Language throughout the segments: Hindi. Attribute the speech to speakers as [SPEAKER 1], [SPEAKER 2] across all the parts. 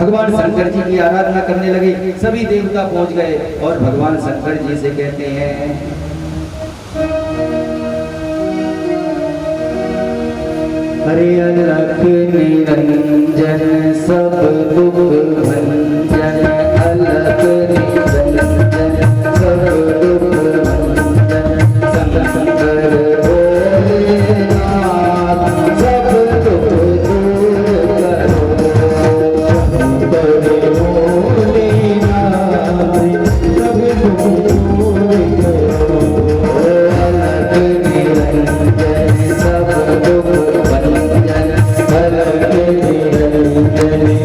[SPEAKER 1] भगवान शंकर जी की आराधना करने लगे। सभी देवता पहुंच गए और भगवान शंकर जी से कहते हैं, हरे अलख निरंजन सब दुख भंजन, अलख निरंजन सब दुख भंजन, शंकर भोलेनाथ सब दुख दूर करो, शंकर भोलेनाथ सब दुख दूर करो, अलख निरंजन सब दुख भंजन, अलख निरंजन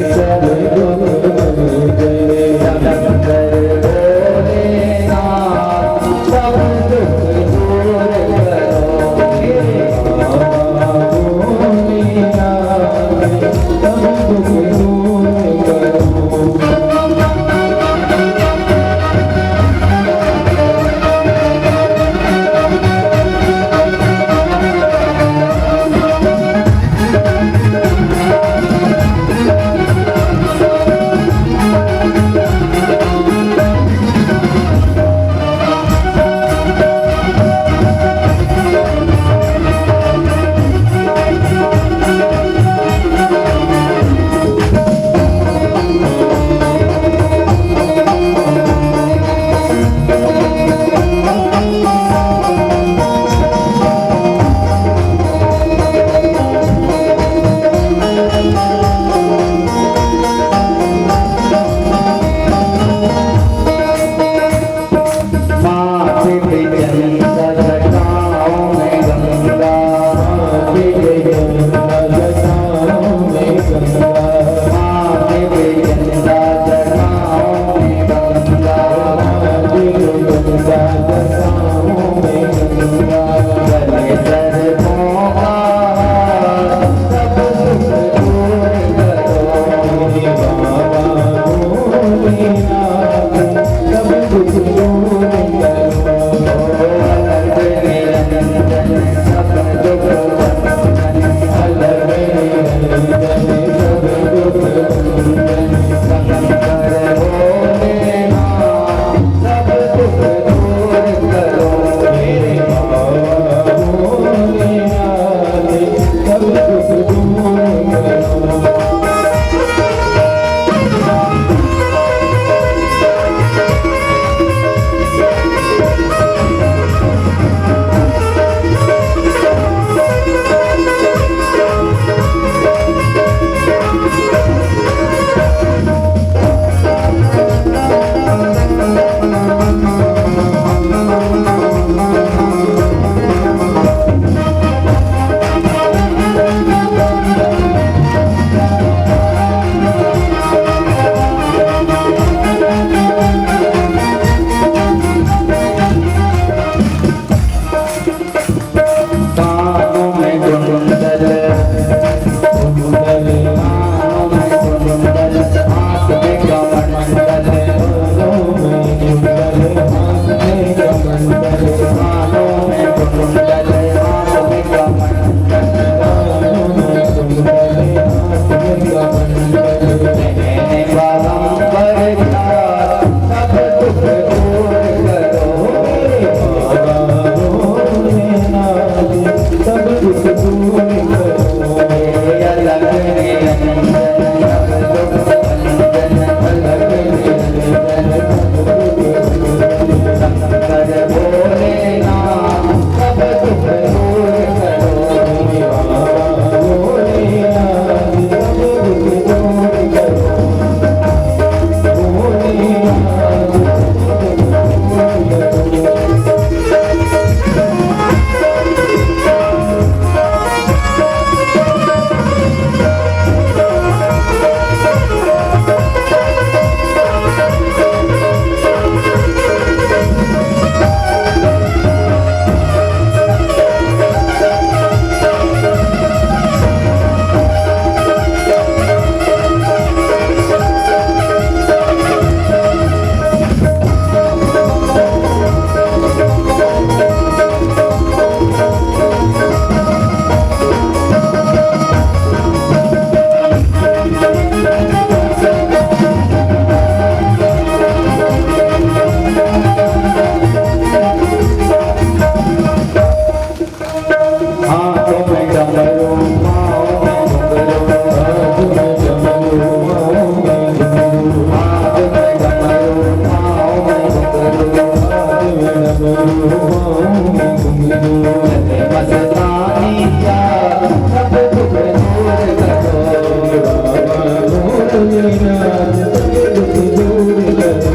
[SPEAKER 2] भोलेनाथ सब दुख दूर करो।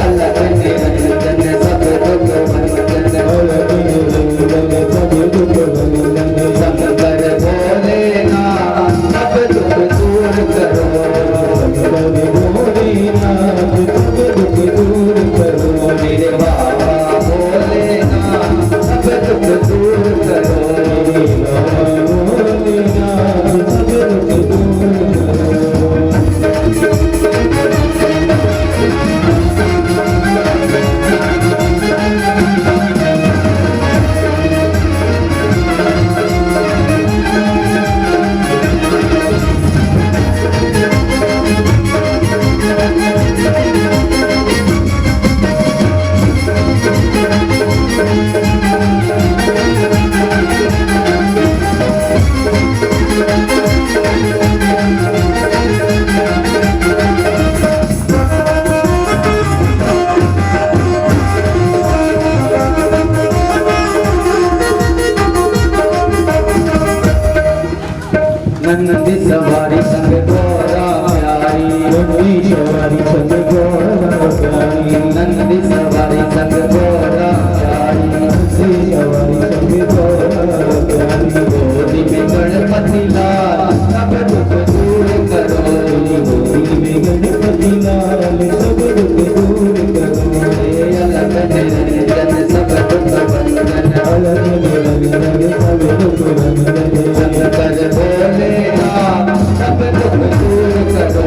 [SPEAKER 1] अलग निरंजन सब दुख भंजन,
[SPEAKER 2] अलग निरंजन सब दुख भंजन,
[SPEAKER 1] शंकर भोलेनाथ सब दुख दूर करो।
[SPEAKER 2] शंकर भोलेनाथ सब दुख दूर करो।
[SPEAKER 1] मेरे बाबा भोलेनाथ सब दुख दूर करो।
[SPEAKER 2] मेरे बाबा भोलेनाथ सब दुख दूर करो।
[SPEAKER 1] नंदी सवारी संग गौरा प्यारी,
[SPEAKER 2] नंदी सवारी संग गौरा प्यारी,
[SPEAKER 1] नंदी सवारी संग गौरा प्यारी,
[SPEAKER 2] नंदी सवारी संग गौरा प्यारी।
[SPEAKER 1] गोदी में गणपति लाल सब दुख दूर करो।
[SPEAKER 2] गोदी में गणपति लाल सब दुख दूर करो।
[SPEAKER 1] अलग निरंजन सब दुख भंजन,
[SPEAKER 2] अलग निरंजन सब दुख भंजन,
[SPEAKER 1] शंकर भोलेनाथ सब दुख दूर करो।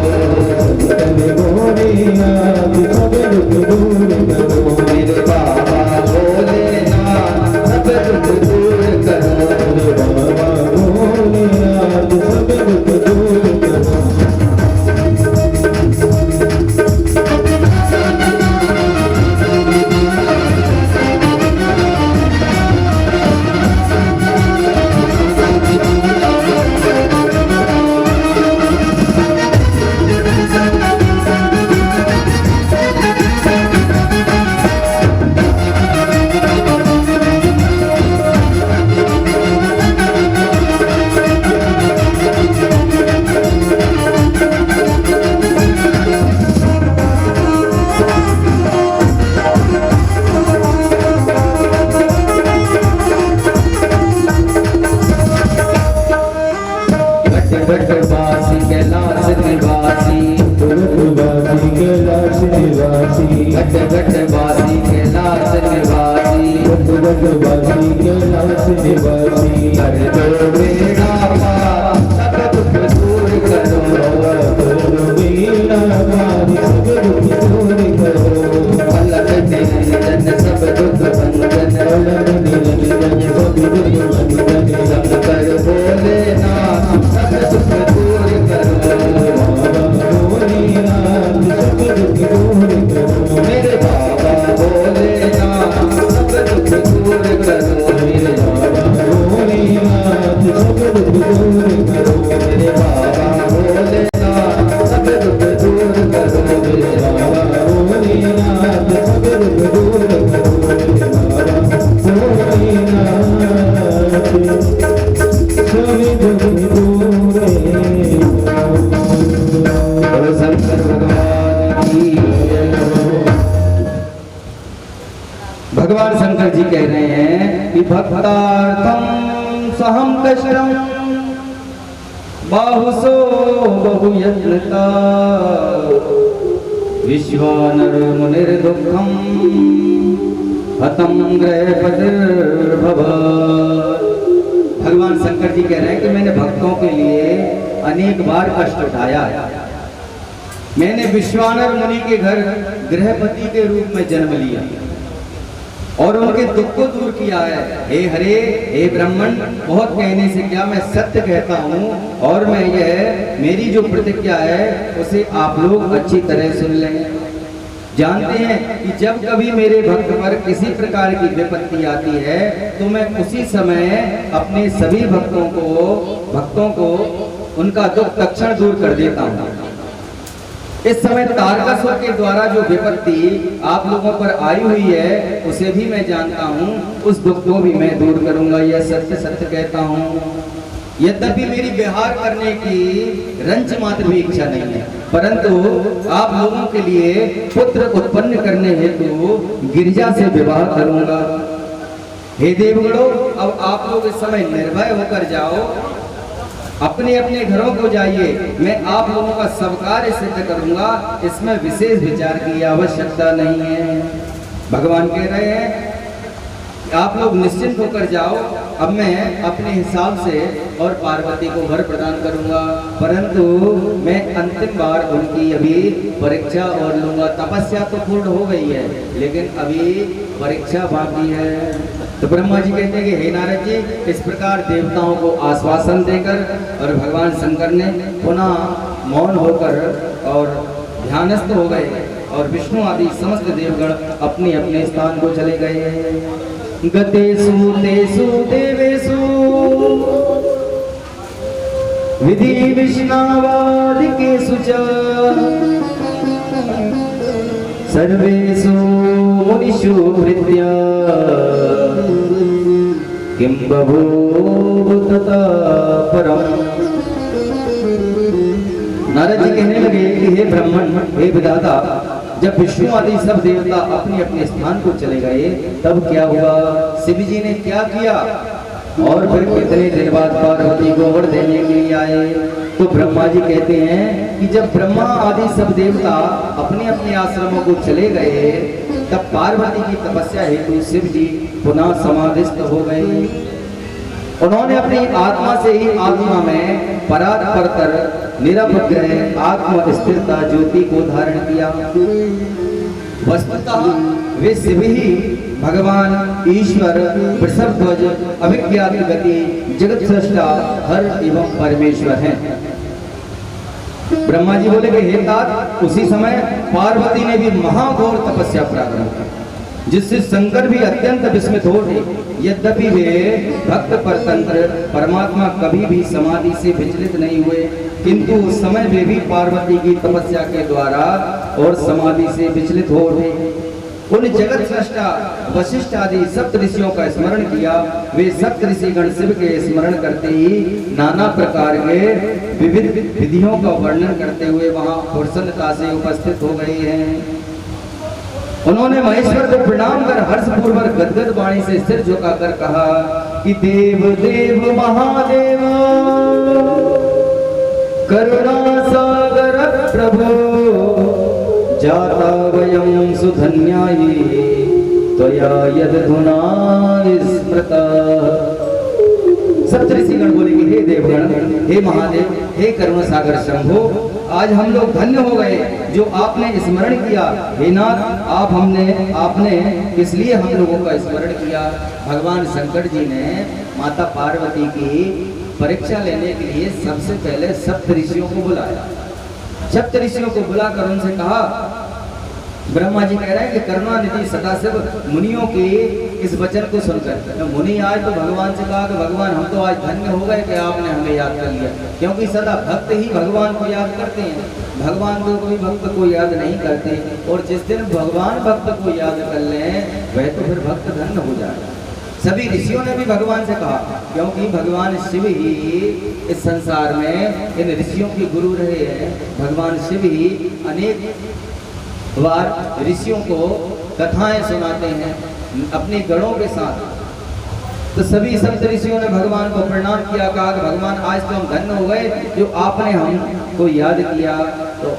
[SPEAKER 2] शंकर भोलेनाथ सब दुख दूर करो।
[SPEAKER 1] मेरे बाबा भोलेनाथ सब दुख दूर करो।
[SPEAKER 2] मेरे बाबा भोलेनाथ सब दुख दूर करो।
[SPEAKER 1] भट्टवासी कैलाश निवासी,
[SPEAKER 2] भट्टवासी कैलाश निवासी,
[SPEAKER 1] भट्टवासी कैलाश निवासी,
[SPEAKER 2] भट्टवासी कैलाश निवासी।
[SPEAKER 1] कर दो बेड़ा पार सब दुख दूर करो।
[SPEAKER 2] करो बेड़ा पार सब दुख दूर करो।
[SPEAKER 1] अलग निरंजन सब दुख भंजन,
[SPEAKER 2] अलग निरंजन सब दुख भंजन,
[SPEAKER 1] शंकर भोलेनाथ सब दुख दूर करो।
[SPEAKER 2] बाबा भोलेनाथ सब दुख दूर करो।
[SPEAKER 1] मेरे बाबा भोलेनाथ सब दुख दूर करो। मेरे
[SPEAKER 2] बाबा भोलेनाथ सब दुख दूर करो।
[SPEAKER 1] मेरे बाबा भोलेनाथ सब दुख दूर करो। मेरे
[SPEAKER 2] बाबा भोलेनाथ सब दुख दूर करो। बाबा भोलेनाथ सब दुख दूर
[SPEAKER 1] बोलो शंकर भगवान की जय। भगवान शंकर जी कह रहे हैं कि भक्तार्थम सहम कष्टम बाहुसो बहु यत्नता विश्वानर मुनिर दुःखम हतम ग्रहपतिर्भवत्। भगवान शंकर जी कह रहे हैं कि मैंने भक्तों के लिए अनेक बार कष्ट उठाया है। मैंने विश्वानर मुनि के घर गृहपति के रूप में जन्म लिया और उनके दुख को दूर किया है। हे हरे, हे ब्राह्मण, बहुत कहने से क्या, मैं सत्य कहता हूँ और मैं यह मेरी जो प्रतिज्ञा है उसे आप लोग अच्छी तरह सुन लें। जानते हैं कि जब कभी मेरे भक्त पर किसी प्रकार की विपत्ति आती है तो मैं उसी समय अपने सभी भक्तों को उनका दुख तत्क्षण दूर कर देता हूँ। इस समय तारकासुर के द्वारा जो विपत्ति आप लोगों पर आई हुई है उसे भी मैं जानता हूँ, उस दुख को भी मैं दूर करूंगा, यह सत्य सत्य कहता हूँ। यद्यपि मेरी विहार करने की रंच मात्र भी इच्छा नहीं है, परंतु आप लोगों के लिए पुत्र उत्पन्न करने हेतु गिरिजा से विवाह करूंगा। हे देवगणों, अब आप लोग इस समय निर्भय होकर जाओ, अपने अपने घरों को जाइए। मैं आप लोगों का सब कार्य सिद्ध करूंगा, इसमें विशेष विचार की आवश्यकता नहीं है। भगवान कह रहे हैं आप लोग निश्चिंत होकर जाओ, अब मैं अपने हिसाब से और पार्वती को वर प्रदान करूंगा, परंतु मैं अंतिम बार उनकी अभी परीक्षा और लूंगा। तपस्या तो पूर्ण हो गई है, लेकिन अभी परीक्षा बाकी है। तो ब्रह्मा जी कहते हैं कि हे नारद जी, इस प्रकार देवताओं को आश्वासन देकर और भगवान शंकर ने पुनः मौन होकर और ध्यानस्थ हो गए और विष्णु आदि समस्त देवगण अपने अपने स्थान को चले गए। गतेषु तेषु देवेषु विधि विष्णावादिकेषु च सर्वेषु मुनिषु हृदया किं बभूव तथा परम्। नारद जी कहने लगे कि हे ब्राह्मण, हे विधाता, जब विष्णु आदि सब देवता अपने अपने स्थान को चले गए तब क्या हुआ, शिव जी ने क्या किया और फिर कितने दिन बाद पार्वती को वर देने के लिए आए। तो ब्रह्मा जी कहते हैं कि जब ब्रह्मा आदि सब देवता अपने अपने आश्रमों को चले गए तब पार्वती की तपस्या हेतु शिव जी पुनः समाधिस्थ हो गए। उन्होंने अपनी आत्मा से ही आत्मा में परात्पर निरवग्रह आत्म स्थिरता ज्योति को धारण किया। वस्तुतः वे शिव ही भगवान ईश्वर वृषभध्वज अभिज्ञात गति जगत सृष्टा हर एवं परमेश्वर हैं। ब्रह्मा जी बोले कि हे तात, उसी समय पार्वती ने भी महाघोर तपस्या प्रारंभ की, जिससे शंकर भी अत्यंत विस्मित हो गए। यद्यपि वे भक्त परतंत्र परमात्मा कभी भी समाधि से विचलित नहीं हुए, किंतु उस समय वे भी पार्वती की तपस्या के द्वारा और समाधि से विचलित हो गए। उन जगत सृष्टा वशिष्ठ आदि सप्त ऋषियों का स्मरण किया। वे सप्त ऋषि गण शिव के स्मरण करते ही नाना प्रकार के विविध विधियों का वर्णन करते हुए वहां प्रसन्नता से उपस्थित हो गए हैं। उन्होंने महेश्वर को प्रणाम कर हर्षपूर्वक गदगद वाणी से सिर झुकाकर कहा कि देव देव महादेव करुणा सागर प्रभो जाता वयं सुधन्यायि त्वया यदधुना स्मृता। सप्त ऋषिगण बोले कि हे देवगण, हे महादेव, हे करुणा सागर शंभो, आज हम लोग धन्य हो गए जो आपने स्मरण किया। हे नाथ, आपने इसलिए हम लोगों का स्मरण किया। भगवान शंकर जी ने माता पार्वती की परीक्षा लेने के लिए सबसे पहले सप्त ऋषियों को बुलाया। सप्त ऋषियों को बुलाकर उनसे कहा, ब्रह्मा जी कह रहे हैं कि करुणानिधि सदाशिव मुनियों के इस वचन को सुनकर मुनि आज तो भगवान से कहा कि भगवान, हम तो आज धन्य हो गए कि आपने हमें याद कर लिया, क्योंकि सदा भक्त ही भगवान को याद करते हैं। भगवान को कोई भक्त को याद नहीं करते, और जिस दिन भगवान भक्त को याद कर लें वह तो फिर भक्त धन्य हो जाएगा। सभी ऋषियों ने भी भगवान से कहा, क्योंकि भगवान शिव ही इस संसार में इन ऋषियों के गुरु रहे हैं। भगवान शिव ही अनेक बार ऋषियों को कथाएं सुनाते हैं अपने गणों के साथ। तो सभी सप्त ऋषियों ने भगवान को प्रणाम किया, कहा कि भगवान, आज तो हम धन्य हो गए जो आपने हमको याद किया। तो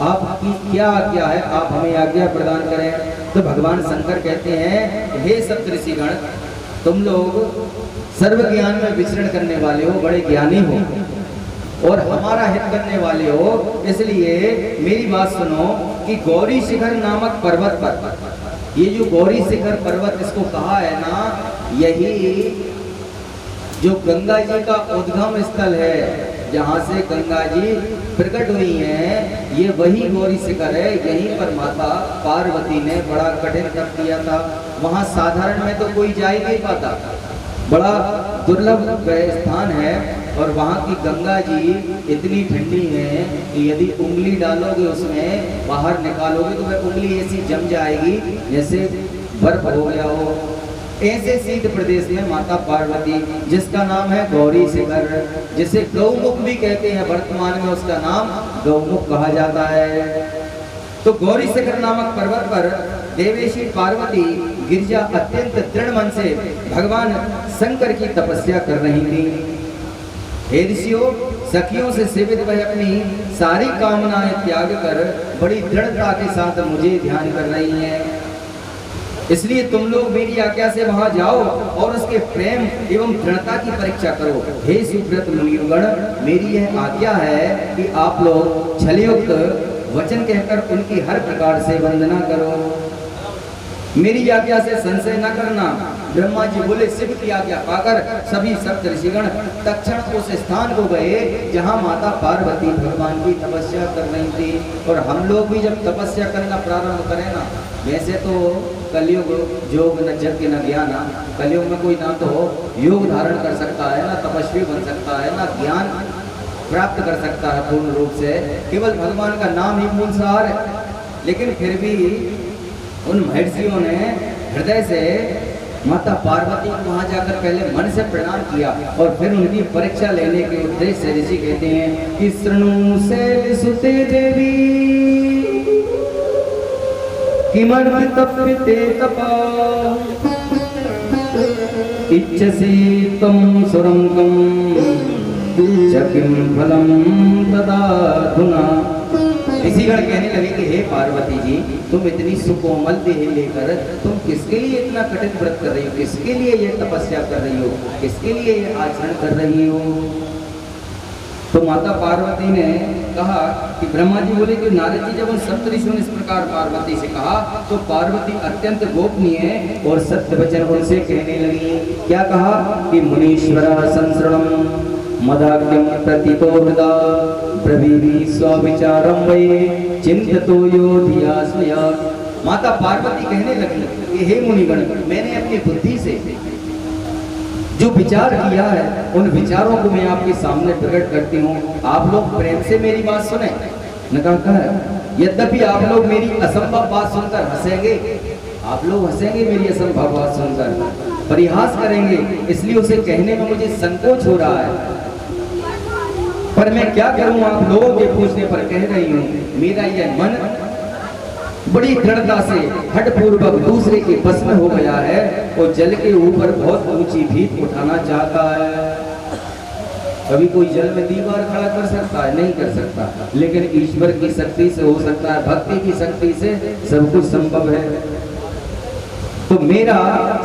[SPEAKER 1] आपकी क्या आज्ञा है, आप हमें आज्ञा प्रदान करें। तो भगवान शंकर कहते हैं, हे सप्त ऋषिगण, तुम लोग सर्व ज्ञान में विचरण करने वाले हो, बड़े ज्ञानी हो और हमारा हित करने वाले हो, इसलिए मेरी बात सुनो कि गौरी शिखर नामक पर्वत पर, ये जो गौरी शिखर पर्वत इसको कहा है ना, यही जो गंगा जी का उद्गम स्थल है, जहाँ से गंगा जी प्रकट हुई हैं, ये वही गौरी शिखर है। यहीं पर माता पार्वती ने बड़ा कठिन तप किया था। वहाँ साधारण में तो कोई जा ही नहीं पाता, बड़ा दुर्लभ स्थान है। और वहाँ की गंगा जी इतनी ठंडी है कि यदि उंगली डालोगे उसमें, बाहर निकालोगे तो वह उंगली ऐसी जम जाएगी जैसे बर्फ हो गया हो। ऐसे शीत प्रदेश में माता पार्वती, जिसका नाम है गौरी शिखर, जिसे गौमुख भी कहते हैं, वर्तमान में उसका नाम गौमुख कहा जाता है। तो गौरी शिखर नामक पर्वत पर देवेशी पार्वती गिरिजा अत्यंत दृढ़ मन से भगवान शंकर की तपस्या कर रही थी। हे ऋषियों, सखियों से सेवित वह अपनी सारी कामनाएं त्याग कर बड़ी दृढ़ता के साथ मुझे ध्यान कर रही हैं। इसलिए तुम लोग मेरी आज्ञा से वहां जाओ और उसके प्रेम एवं दृढ़ता की परीक्षा करो। हे सुब्रत मुनिगण, मेरी यह आज्ञा है कि आप लोग छलयुक्त वचन कहकर उनकी हर प्रकार से वंदना करो। मेरी आज्ञा से संशय न करना। ब्रह्मा जी बोले, शिव की आज्ञा पाकर सभी सप्त ऋषिगण तत्क्षण उस स्थान को गए जहां माता पार्वती भगवान की तपस्या कर रही थी। और हम लोग भी जब तपस्या करना प्रारंभ करें ना, वैसे तो कलयुग योग न यज्ञ न ज्ञान, कलयुग में कोई ना तो योग धारण कर सकता है, ना तपस्वी बन सकता है, ना ज्ञान प्राप्त कर सकता है पूर्ण रूप से, केवल भगवान का नाम ही मूल सार है। लेकिन फिर भी उन महर्षियों ने हृदय से माता पार्वती को वहां जाकर पहले मन से प्रणाम किया और फिर उनकी परीक्षा लेने के उद्देश्य से ऋषि कहते हैं कि शृणु शैलसुते देवी किमर्थ तप्यते तपा इच्छसि त्वं सुरंगं च किं फलं तदाधुना। ऋषिगण कहने लगे कि हे पार्वती जी, तुम इतनी सुकोमल देह लेकर तुम किसके लिए इतना कठिन व्रत कर रही हो, किसके लिए ये तपस्या कर रही हो, किसके लिए ये आचरण कर रही हो। तो माता पार्वती ने कहा कि ब्रह्मा जी बोले कि नारद जी जब उन सप्त ऋषियों ने इस प्रकार पार्वती से कहा तो पार्वती अत्यंत गोपनीय और सत्य वचन उनसे कहने लगी। क्या कहा कि मुनीश्वरा संसरणम मदाक्यम प्रतितो हृदा ब्रवीमि स्वविचारम वै चिंततो यो धिया स्वया। माता पार्वती कहने लगी कि हे मुनिगण, मैंने अपनी बुद्धि से जो विचार किया है उन विचारों को मैं आपके सामने प्रकट करती हूँ। आप लोग प्रेम से मेरी बात सुने। न कहा यद्यपि आप लोग मेरी असंभव बात सुनकर हंसेंगे, आप लोग हंसेंगे मेरी असंभव बात सुनकर, परिहास करेंगे, इसलिए उसे कहने में मुझे संकोच हो रहा है। पर मैं क्या करूं, आप लोगों के पूछने पर कह रही हूं। मेरा यह मन बड़ी दृढ़ता से हठपूर्वक दूसरे के बस में हो गया है और जल के ऊपर बहुत ऊंची भीत उठाना चाहता है। कभी कोई जल में दीवार खड़ा कर सकता है? नहीं कर सकता, लेकिन ईश्वर की शक्ति से हो सकता है, भक्ति की शक्ति से सब कुछ संभव है। तो मेरा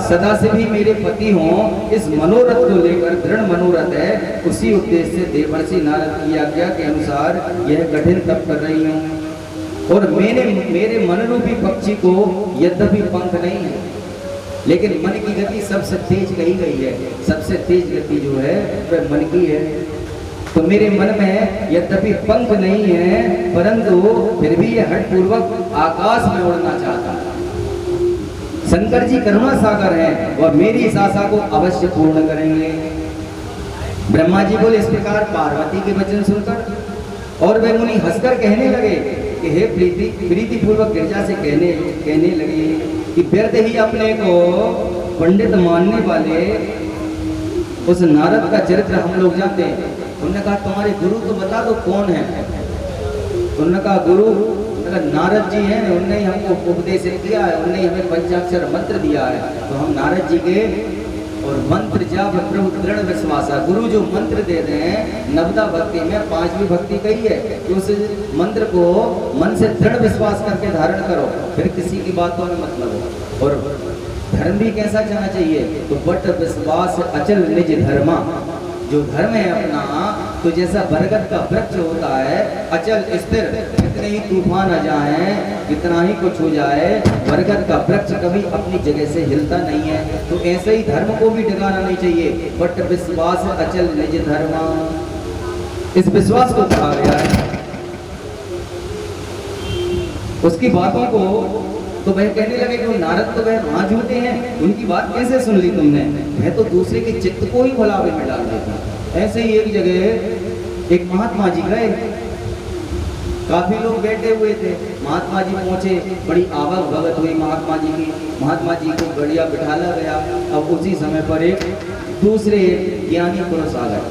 [SPEAKER 1] सदा से भी मेरे पति हों इस मनोरथ को लेकर दृढ़ मनोरथ है। उसी उद्देश्य से देवर्षि नारद की आज्ञा के अनुसार यह कठिन तप कर रही हूँ। और मेरे मन रूपी पक्षी को यद्यपि पंख नहीं है, लेकिन मन की गति सबसे तेज कही गई है। सबसे तेज गति जो है वह मन की है। तो मेरे मन में यद्यपि पंख नहीं है, परंतु फिर भी यह हठपूर्वक आकाश में उड़ना चाहता है। शंकर जी करुणा सागर हैं और मेरी इस आशा को अवश्य पूर्ण करेंगे। ब्रह्मा जी बोले इस प्रकार पार्वती के वचन सुनकर और वे मुनि हंसकर कहने लगे कि हे प्रीति पूर्वक गिरजा से कहने लगे कि व्यर्थ ही अपने को पंडित मानने वाले उस नारद का चरित्र हम लोग जानते हैं। उन्होंने कहा तुम्हारे गुरु तो बता दो कौन है। उन्होंने कहा गुरु नारद जी हैं, उन्होंने हमको उपदेश किया है, उन्होंने हमें पंचाक्षर मंत्र दिया है। तो हम नारद जी के और मंत्र जाप प्रभु दृढ़ विश्वास है। गुरु जो मंत्र दे रहे हैं नवदा भक्ति में 5वीं भक्ति कही है कि उस मंत्र को मन से दृढ़ विश्वास करके धारण करो, फिर किसी की बातों में मतलब हो। और धर्म भी कैसा जाना चाहिए, तो बट विश्वास अचल निज धर्मा। जो धर्म है अपना, तो जैसा बरगद का वृक्ष होता है अचल स्थिर, कितने ही तूफान आ जाए, कितना ही कुछ हो जाए, बरगद का वृक्ष कभी अपनी जगह से हिलता नहीं है। तो ऐसे ही धर्म को भी डगाना नहीं चाहिए। बट विश्वास अचल निज धर्मा, इस विश्वास को कहा गया है। उसकी बातों को तो वह कहने लगे कि नारद तो वह वहां झूठे हैं, उनकी बात कैसे सुन ली तुमने? वह तो दूसरे के चित्त को ही भुलावे में डाल देता। ऐसे ही एक जगह एक महात्मा जी गए, काफी लोग बैठे हुए थे। महात्मा जी पहुंचे, बड़ी आवक भगत हुई महात्मा जी की। महात्मा जी को बढ़िया बिठाला गया। अब उसी समय पर एक दूसरे ज्ञानी पुरुष आ गए।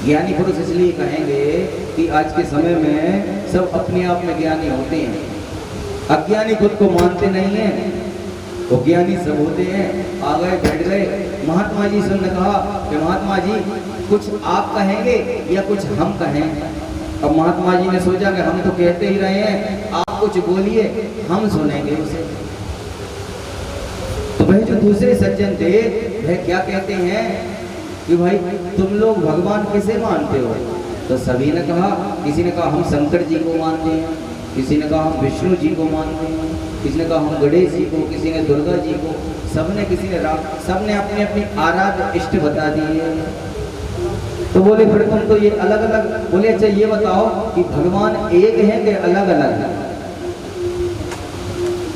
[SPEAKER 1] ज्ञानी पुरुष इसलिए कहेंगे कि आज के समय में सब अपने आप में ज्ञानी होते हैं, अज्ञानी खुद को मानते नहीं हैं, वो ज्ञानी सब होते हैं। आ गए, बैठ गए। महात्मा जी से कहा कि महात्मा जी कुछ आप कहेंगे या कुछ हम कहें। अब महात्मा जी ने सोचा कि हम तो कहते ही रहे हैं, आप कुछ बोलिए, हम सुनेंगे उसे। तो वह जो दूसरे सज्जन थे वह क्या कहते हैं कि भाई तुम लोग भगवान किसे मानते हो? तो सभी ने कहा, किसी ने कहा हम शंकर जी को मानते हैं, किसी ने कहा हम विष्णु जी को मानते हैं, किसी ने कहा हम गणेश जी को, किसी ने दुर्गा जी को, सबने किसी ने राम, सबने अपने अपने आराध्य इष्ट बता दिए। तो बोले फिर तुम तो ये अलग अलग, बोले अच्छा ये बताओ कि भगवान एक है कि अलग अलग है?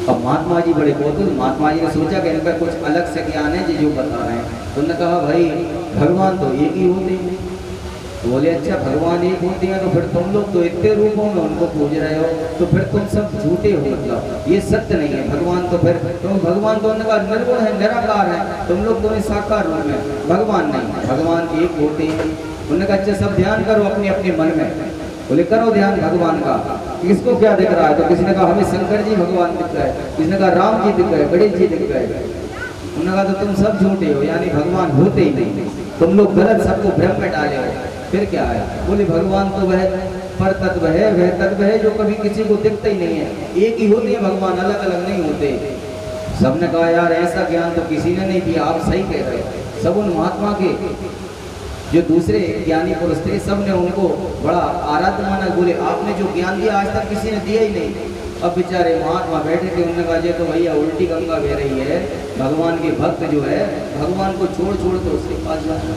[SPEAKER 1] अब महात्मा जी बड़े कौतूहल, महात्मा जी ने सोचा कि इनका कुछ अलग से ज्ञान है जो बता रहे हैं। तो उन्होंने कहा भाई भगवान तो एक ही होते हैं। तो बोले अच्छा भगवान एक होते हैं, तो फिर तुम लोग तो इतने रूपों में उनको पूज रहे हो, तो फिर तुम सब झूठे हो, मतलब ये सत्य नहीं है। भगवान तो फिर तुम, भगवान तो उनका निर्गुण है, निराकार है, तुम लोग तो साकार रूप में, भगवान नहीं, भगवान एक होते हैं। उन्होंने कहा अच्छा सब ध्यान करो अपने अपने मन में। बोले करो ध्यान भगवान का, किसको क्या दिख रहा है? तो किसी ने कहा हमें शंकर जी भगवान दिख गए, किसी ने कहा राम जी दिख गए, गणेश जी दिख गए। उन्होंने कहा तो तुम सब झूठे हो, यानी भगवान होते ही नहीं, तुम लोग गलत सबको भ्रम में डाले हो। फिर क्या है? बोले भगवान तो वह पर तत्व है, वह तत्व है जो कभी किसी को दिखता ही नहीं है, एक ही होते हैं भगवान, अलग अलग नहीं होते। सबने कहा यार ऐसा ज्ञान तो किसी ने नहीं दिया, आप सही कह रहे हैं। सब उन महात्मा के जो दूसरे ज्ञानी पुरुष थे, सब ने उनको बड़ा आराध्य माना। बोले आपने जो ज्ञान दिया आज तक किसी ने दिया ही नहीं। अब बेचारे महात्मा बैठे थे, उन्होंने कहा तो भैया उल्टी गंगा बह रही है, भगवान के भक्त जो है भगवान को छोड़ छोड़ कर उसके पास जाना।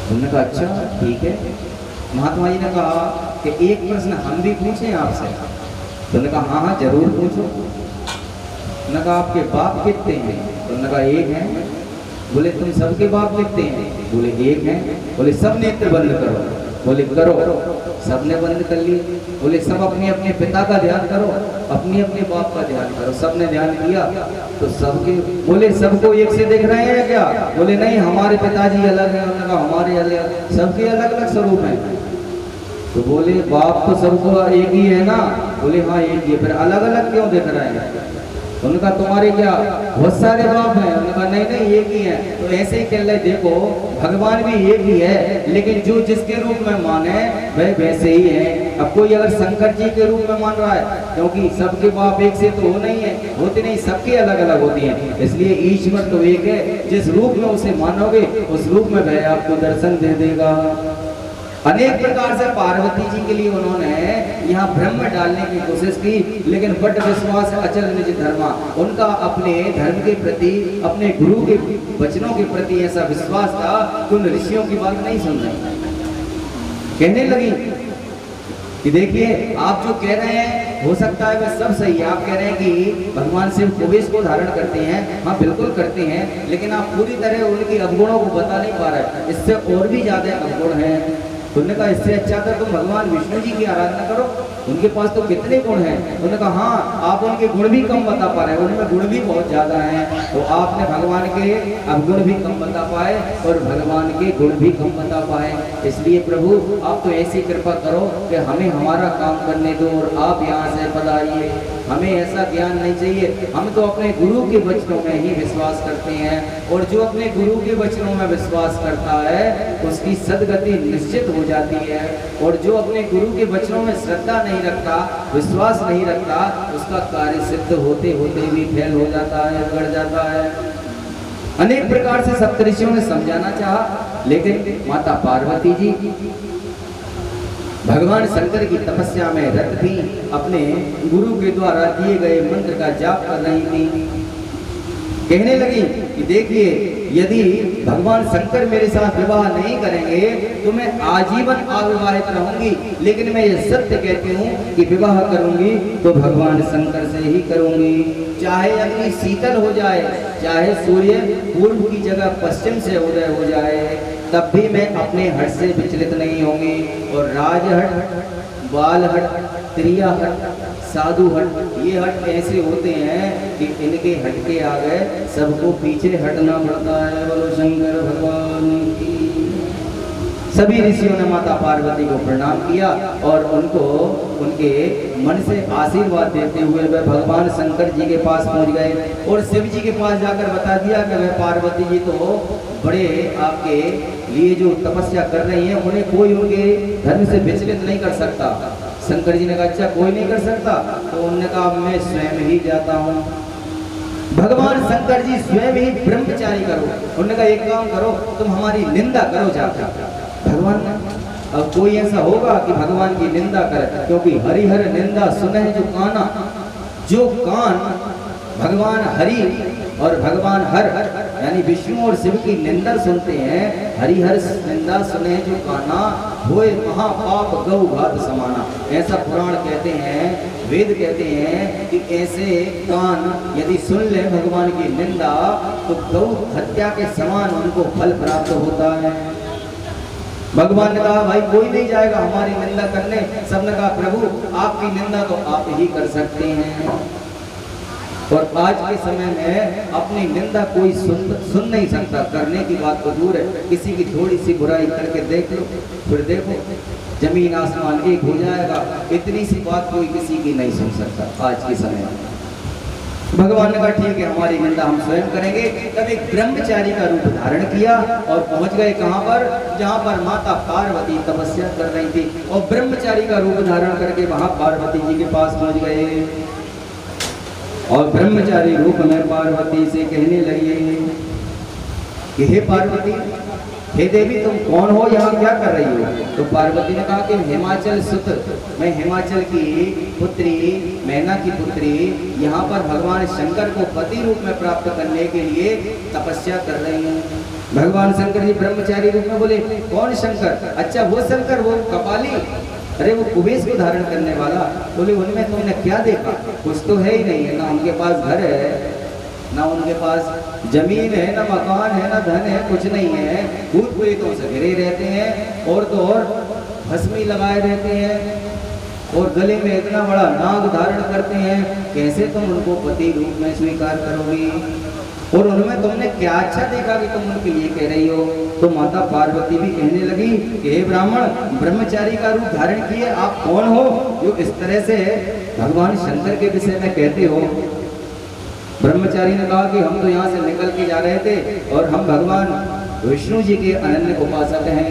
[SPEAKER 1] उन्होंने कहा अच्छा ठीक है। महात्मा जी ने कहा कि एक प्रश्न हम भी पूछें आपसे? तो उन्होंने कहा हाँ जरूर पूछो। उन्होंने कहा आपके बाप कितने हैं? तो उन्होंने कहा एक है। बोले तुम सबके बाप कितने हैं? बोले एक है। बोले सब नेत्र बंद करो। बोले करो। सबने बंद कर लिए। बोले सब अपने अपने पिता का ध्यान करो, अपने अपने बाप का ध्यान करो। सबने ध्यान किया तो सबके, बोले सबको एक से देख रहे हैं क्या? बोले नहीं हमारे पिताजी अलग हैं। उन्होंने कहा हमारे अलग, सबके अलग अलग स्वरूप हैं। तो बोले बाप तो सबको एक ही है ना? बोले हाँ एक ही है, फिर अलग अलग क्यों दिख रहे हैं? उनका तुम्हारे क्या बहुत सारे बाप हैं? उनका नहीं नहीं एक ही है। तो ऐसे ही कह रहे देखो भगवान भी एक ही है, लेकिन जो जिसके रूप में माने वह वैसे ही है। अब कोई अगर शंकर जी के रूप में मान रहा है, क्योंकि सबके बाप एक से तो हो नहीं है, होते नहीं, सबके अलग अलग होती हैं, इसलिए ईश्वर तो एक है। जिस रूप में उसे मानोगे उस रूप में वह आपको दर्शन दे देगा। अनेक प्रकार से पार्वती जी के लिए उन्होंने यहाँ भ्रम में डालने की कोशिश की, लेकिन बट विश्वास अचल निज धर्मा, उनका अपने धर्म के प्रति, अपने गुरु के वचनों के प्रति ऐसा विश्वास था कि उन ऋषियों की बात नहीं सुन रही। कहने लगी कि देखिए आप जो कह रहे हैं हो सकता है वह सब सही है। आप कह रहे हैं कि भगवान शिव कुबेश को धारण करते हैं, हाँ बिल्कुल करते हैं, लेकिन आप पूरी तरह उनके अवगुणों को बता नहीं पा रहे, इससे और भी ज्यादा अवगुण हैं। उन्होंने कहा इससे अच्छा था तुम भगवान विष्णु जी की आराधना करो, उनके पास तो कितने गुण हैं। उन्होंने कहा हाँ आप उनके गुण भी कम बता पा रहे हैं, उनमें गुण भी बहुत ज्यादा हैं, तो आपने भगवान के अवगुण भी कम बता पाए और भगवान के गुण भी कम बता पाए। इसलिए प्रभु आप तो ऐसी कृपा करो कि हमें हमारा काम करने दो और आप यहाँ से पधारिए। हमें ऐसा ज्ञान नहीं चाहिए, हम तो अपने गुरु के वचनों में ही विश्वास करते हैं, और जो अपने गुरु के वचनों में विश्वास करता है उसकी सदगति निश्चित हो जाती है, और जो अपने गुरु के वचनों में श्रद्धा नहीं रखता, विश्वास नहीं रखता, उसका कार्य सिद्ध होते होते भी फेल हो जाता है, गड़ जाता है। अनेक प्रकार से सप्तऋषियों ने समझाना चाहा, लेकिन माता पार्वती जी भगवान शंकर की तपस्या में रत थी, अपने गुरु के द्वारा दिए गए मंत्र का जाप कर रही थी। कहने लगी कि देखिए यदि भगवान शंकर मेरे साथ विवाह नहीं करेंगे तो मैं आजीवन अविवाहित रहूंगी, लेकिन मैं ये सत्य कहती हूँ कि विवाह करूंगी तो भगवान शंकर से ही करूंगी। चाहे अग्नि शीतल हो जाए, चाहे सूर्य पूर्व की जगह पश्चिम से उदय हो जाए, तब भी मैं अपने हट से विचलित नहीं होंगी। और राजहट बाल हट, त्रिया हट, साधु हट, ये हट ऐसे होते हैं कि इनके हट के आ गए सबको पीछे हटना पड़ता है। बोलो शंकर भगवान की। सभी ऋषियों ने माता पार्वती को प्रणाम किया और उनको उनके मन से आशीर्वाद देते हुए वह भगवान शंकर जी के पास पहुंच गए और शिव जी के पास जाकर बता दिया कि वह पार्वती जी तो बड़े आपके लिए जो तपस्या कर रही हैं उन्हें कोई उनके धर्म से विचलित नहीं कर सकता। शंकर जी ने कहा अच्छा कोई नहीं कर सकता, तो उन्होंने कहा मैं स्वयं ही जाता हूँ। भगवान शंकर जी स्वयं ही ब्रह्मचारी करो, उन्होंने कहा एक काम करो तुम हमारी निंदा करो जाकर। भगवान अब कोई ऐसा होगा कि भगवान की निंदा करे, क्योंकि हरिहर निंदा सुने जो काना, जो कान भगवान हरि और भगवान हर यानी विष्णु और शिव की निंदा सुनते हैं, हरिहर निंदा सुने जो काना होए महापाप गौ घात समाना। ऐसा पुराण कहते हैं, वेद कहते हैं कि ऐसे कान यदि सुन ले भगवान की निंदा तो गौ हत्या के समान उनको फल प्राप्त होता है। भगवान ने कहा भाई कोई नहीं जाएगा हमारी निंदा करने। सबने कहा प्रभु आपकी निंदा तो आप ही कर सकते हैं। और आज के समय में अपनी निंदा कोई सुन नहीं सकता, करने की बात तो दूर है, किसी की थोड़ी सी बुराई करके देख लो, फिर देखो जमीन आसमान एक हो जाएगा। इतनी सी बात कोई किसी की नहीं सुन सकता आज के समय में। भगवान ने कहा ठीक है हमारी निंदा हम स्वयं करेंगे। तब एक ब्रह्मचारी का रूप धारण किया और पहुंच गए कहां पर, जहां पर माता पार्वती तपस्या कर रही थी, और ब्रह्मचारी का रूप धारण करके वहां पार्वती जी के पास पहुंच गए और ब्रह्मचारी रूप में पार्वती से कहने लगे कि हे पार्वती, हे देवी तुम कौन हो, यहाँ क्या कर रही हो? तो पार्वती ने कहा कि हिमाचल सुत, मैं हिमाचल की पुत्री मैना की पुत्री यहाँ पर भगवान शंकर को पति रूप में प्राप्त करने के लिए तपस्या कर रही हूँ। भगवान शंकर जी ब्रह्मचारी रूप में बोले कौन शंकर? अच्छा वो शंकर, वो कपाली, अरे वो कुबेश को धारण करने वाला। बोले उनमें तुमने क्या देखा? कुछ तो है ही नहीं है, ना उनके पास घर है, ना उनके पास जमीन है, ना मकान है, ना धन है, कुछ नहीं है। भूत प्रेतों से घिरे रहते हैं और तो और भस्मी लगाए रहते हैं और गले में इतना बड़ा नाग धारण करते हैं। कैसे तुम उनको पति रूप में स्वीकार करोगी? और उनमें तुमने क्या अच्छा देखा कि तुम उनके लिए कह रही हो? तो माता पार्वती भी कहने लगी कि हे ब्राह्मण, ब्रह्मचारी का रूप धारण किए आप कौन हो जो इस तरह से भगवान शंकर के विषय में कहते हो? ब्रह्मचारी ने कहा कि हम तो यहाँ से निकल के जा रहे थे और हम भगवान विष्णु जी के अनन्य उपासक हैं,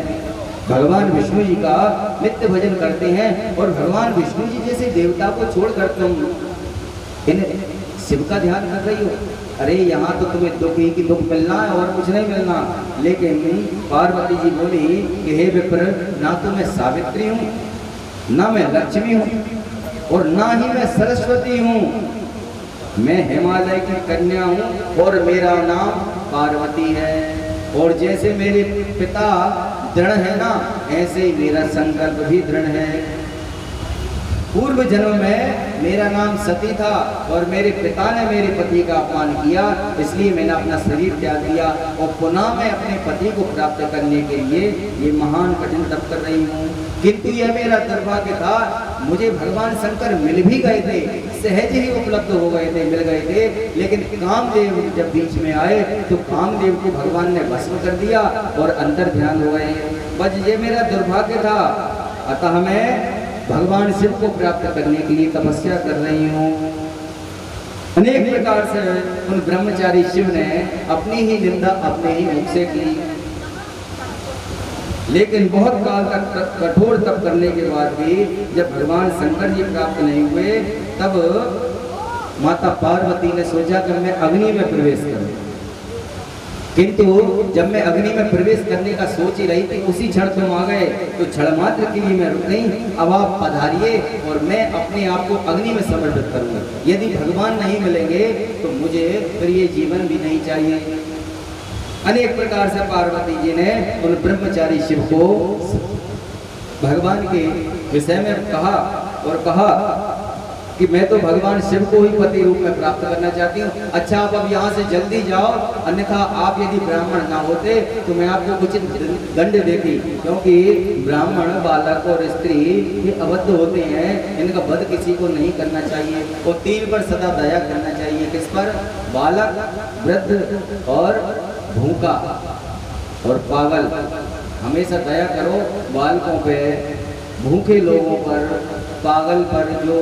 [SPEAKER 1] भगवान विष्णु जी का नित्य भजन करते हैं और भगवान विष्णु जी जैसे देवता को छोड़कर तुम इन शिव का ध्यान कर रही हो। अरे यहाँ तो तुम्हें दुख ही की दुख मिलना है और कुछ नहीं मिलना। लेकिन पार्वती जी बोली कि हे विप्र, ना तो मैं सावित्री हूँ, ना मैं लक्ष्मी हूँ और ना ही मैं सरस्वती हूँ, मैं हिमालय की कन्या हूँ और मेरा नाम पार्वती है। और जैसे मेरे पिता दृढ़ है ना, ऐसे ही मेरा संकल्प भी दृढ़ है। पूर्व जन्म में मेरा नाम सती था और मेरे पिता ने मेरे पति का अपमान किया, इसलिए मैंने अपना शरीर त्याग दिया और पुनः मैं अपने पति को प्राप्त करने के लिए ये महान कठिन तप कर रही हूँ। किंतु यह मेरा दुर्भाग्य था, मुझे भगवान शंकर मिल भी गए थे, सहज ही उपलब्ध हो गए थे, मिल गए थे, लेकिन कामदेव जब बीच में आए तो कामदेव को भगवान ने भस्म कर दिया और अंतर ध्यान हो गए। बस ये मेरा दुर्भाग्य था, अतः मैं भगवान शिव को प्राप्त करने के लिए तपस्या कर रही हूँ। अनेक प्रकार से उन ब्रह्मचारी शिव ने अपनी ही निंदा अपने ही मुख से की, लेकिन बहुत काल तक कठोर तप करने के बाद भी जब भगवान शंकर जी प्राप्त नहीं हुए, तब माता पार्वती ने सोचा कि मैं अग्नि में प्रवेश करूं। किंतु जब मैं अग्नि में प्रवेश करने का सोच ही रही थी, उसी क्षण तुम आ गए, तो क्षण मात्र के लिए मैं रुक गई। अब आप पधारिए और मैं अपने आप को अग्नि में समर्पित करूंगा। यदि भगवान नहीं मिलेंगे तो मुझे फिर ये जीवन भी नहीं चाहिए। अनेक प्रकार से पार्वती जी ने उन ब्रह्मचारी शिव को भगवान के विषय में कहा और कहा कि मैं तो भगवान शिव को ही पति रूप में प्राप्त करना चाहती हूँ। अच्छा आप अब यहाँ से जल्दी जाओ, अन्यथा आप यदि ब्राह्मण ना होते तो मैं आपको उचित दंड देती, क्योंकि ब्राह्मण बालक और स्त्री ये अबद्ध होते हैं, इनका वध किसी को नहीं करना चाहिए और तीन पर सदा दया करना चाहिए। किस पर? बालक, वृद्ध और भूखा और पागल। हमेशा दया करो बालकों पे, भूखे लोगों पर, पागल पर, जो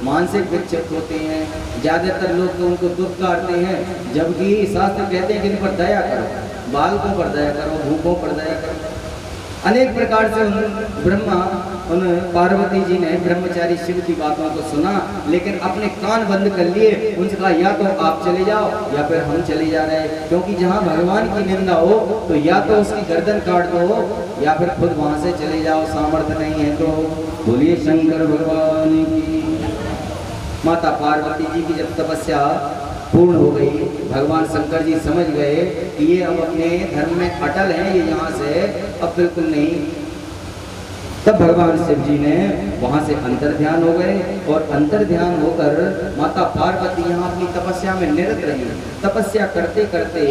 [SPEAKER 1] मानसिक विक्षिप्त होते हैं। ज़्यादातर लोग तो उनको दुख काटते हैं, जबकि शास्त्र कहते हैं कि इन पर दया करो, बालकों पर दया करो, भूखों पर दया करो। अनेक प्रकार से उन पार्वती जी ने ब्रह्मचारी शिव की बातों को सुना, लेकिन अपने कान बंद कर लिए। उनसे कहा या तो आप चले जाओ या फिर हम चले जा रहे हैं, क्योंकि जहाँ भगवान की निंदा हो तो या तो उसकी गर्दन काट दो या फिर खुद वहाँ से चले जाओ, सामर्थ्य नहीं है तो। बोलिए शंकर भगवान की। माता पार्वती जी की जब तपस्या पूर्ण हो गई, भगवान शंकर जी समझ गए कि ये अब अपने धर्म में अटल हैं, ये यहाँ से अब बिल्कुल नहीं। तब भगवान शिव जी ने वहाँ से अंतर ध्यान हो गए और अंतर ध्यान होकर माता पार्वती यहाँ अपनी तपस्या में निरत रही। तपस्या करते करते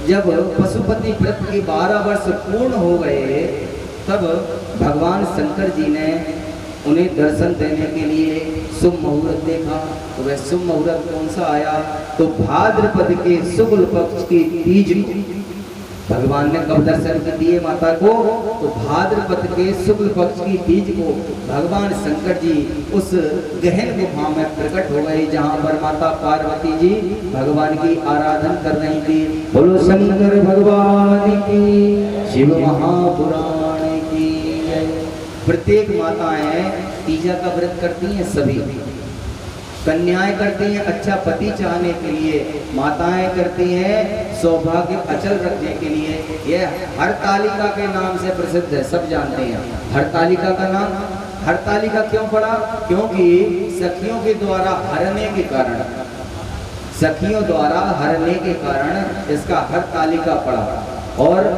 [SPEAKER 1] जब पशुपति व्रत के 12 वर्ष पूर्ण हो गए, तब भगवान शंकर जी ने उन्हें दर्शन देने के लिए शुभ मुहूर्त देखा। तो वह शुभ मुहूर्त कौन सा आया? तो भाद्रपद के शुक्ल पक्ष की तीज को भगवान ने कब दर्शन दिए माता को? तो भाद्रपद के शुक्ल पक्ष की तीज को भगवान शंकर जी उस गहन गुफा में प्रकट हो गए, जहाँ पर माता पार्वती जी भगवान की आराधना कर रही थी। बोलो शंकर भगवान की, शिव महापुराण की। प्रत्येक माताएं तीजा का व्रत करती हैं, सभी कन्याएं करती हैं अच्छा पति चाहने के लिए, माताएं करती हैं सौभाग्य अचल रखने के लिए। यह हरतालिका के नाम से प्रसिद्ध है, सब जानते हैं। हरतालिका का नाम हरतालिका क्यों पड़ा? क्योंकि सखियों के द्वारा हरने के कारण, सखियों द्वारा हरने के कारण इसका हरतालिका पड़ा। और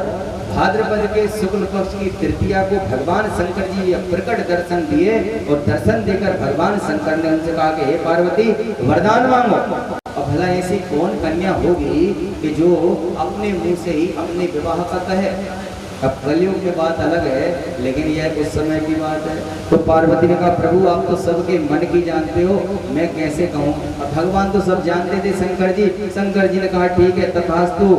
[SPEAKER 1] भाद्रपद के शुक्ल पक्ष की तृतीया को भगवान शंकर जी प्रकट दर्शन दिए और दर्शन देकर भगवान शंकर ने उनसे कहा कि हे पार्वती वरदान मांगो। अब भला ऐसी कौन कन्या होगी कि जो अपने मुंह से ही अपने विवाह का कहे? अब कलयुग की बात अलग है, लेकिन यह कुछ समय की बात है। तो पार्वती ने कहा प्रभु आप तो सबके मन की जानते हो, मैं कैसे कहूँ? अब भगवान तो सब जानते थे शंकर जी। शंकर जी ने कहा ठीक है तथास्तु,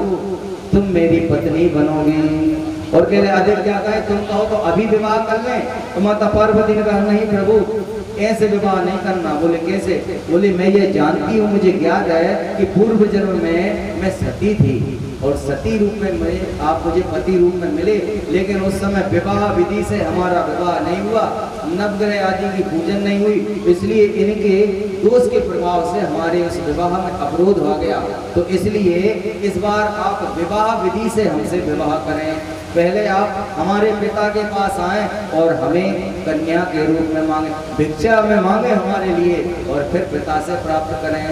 [SPEAKER 1] तुम मेरी पत्नी बनोगी। और कह रहे अधिक क्या कहे, तुम कहो तो अभी विवाह कर लें। तो माता पार्वती ने कहा नहीं प्रभु ऐसे विवाह नहीं करना। बोले कैसे? बोले मैं ये जानती हूँ, मुझे ज्ञात है कि पूर्व जन्म में मैं सती थी और सती रूप में आप मुझे पति रूप में मिले, लेकिन उस समय विवाह विधि से हमारा विवाह नहीं हुआ, नवग्रह आदि की पूजन नहीं हुई, इसलिए इनके दोष के प्रभाव से हमारे उस विवाह में अवरोध हो गया। तो इसलिए इस बार आप विवाह विधि से हमसे विवाह करें। पहले आप हमारे पिता के पास आए और हमें कन्या के रूप में मांगे, भिक्षा में मांगे हमारे लिए और फिर पिता से प्राप्त करें।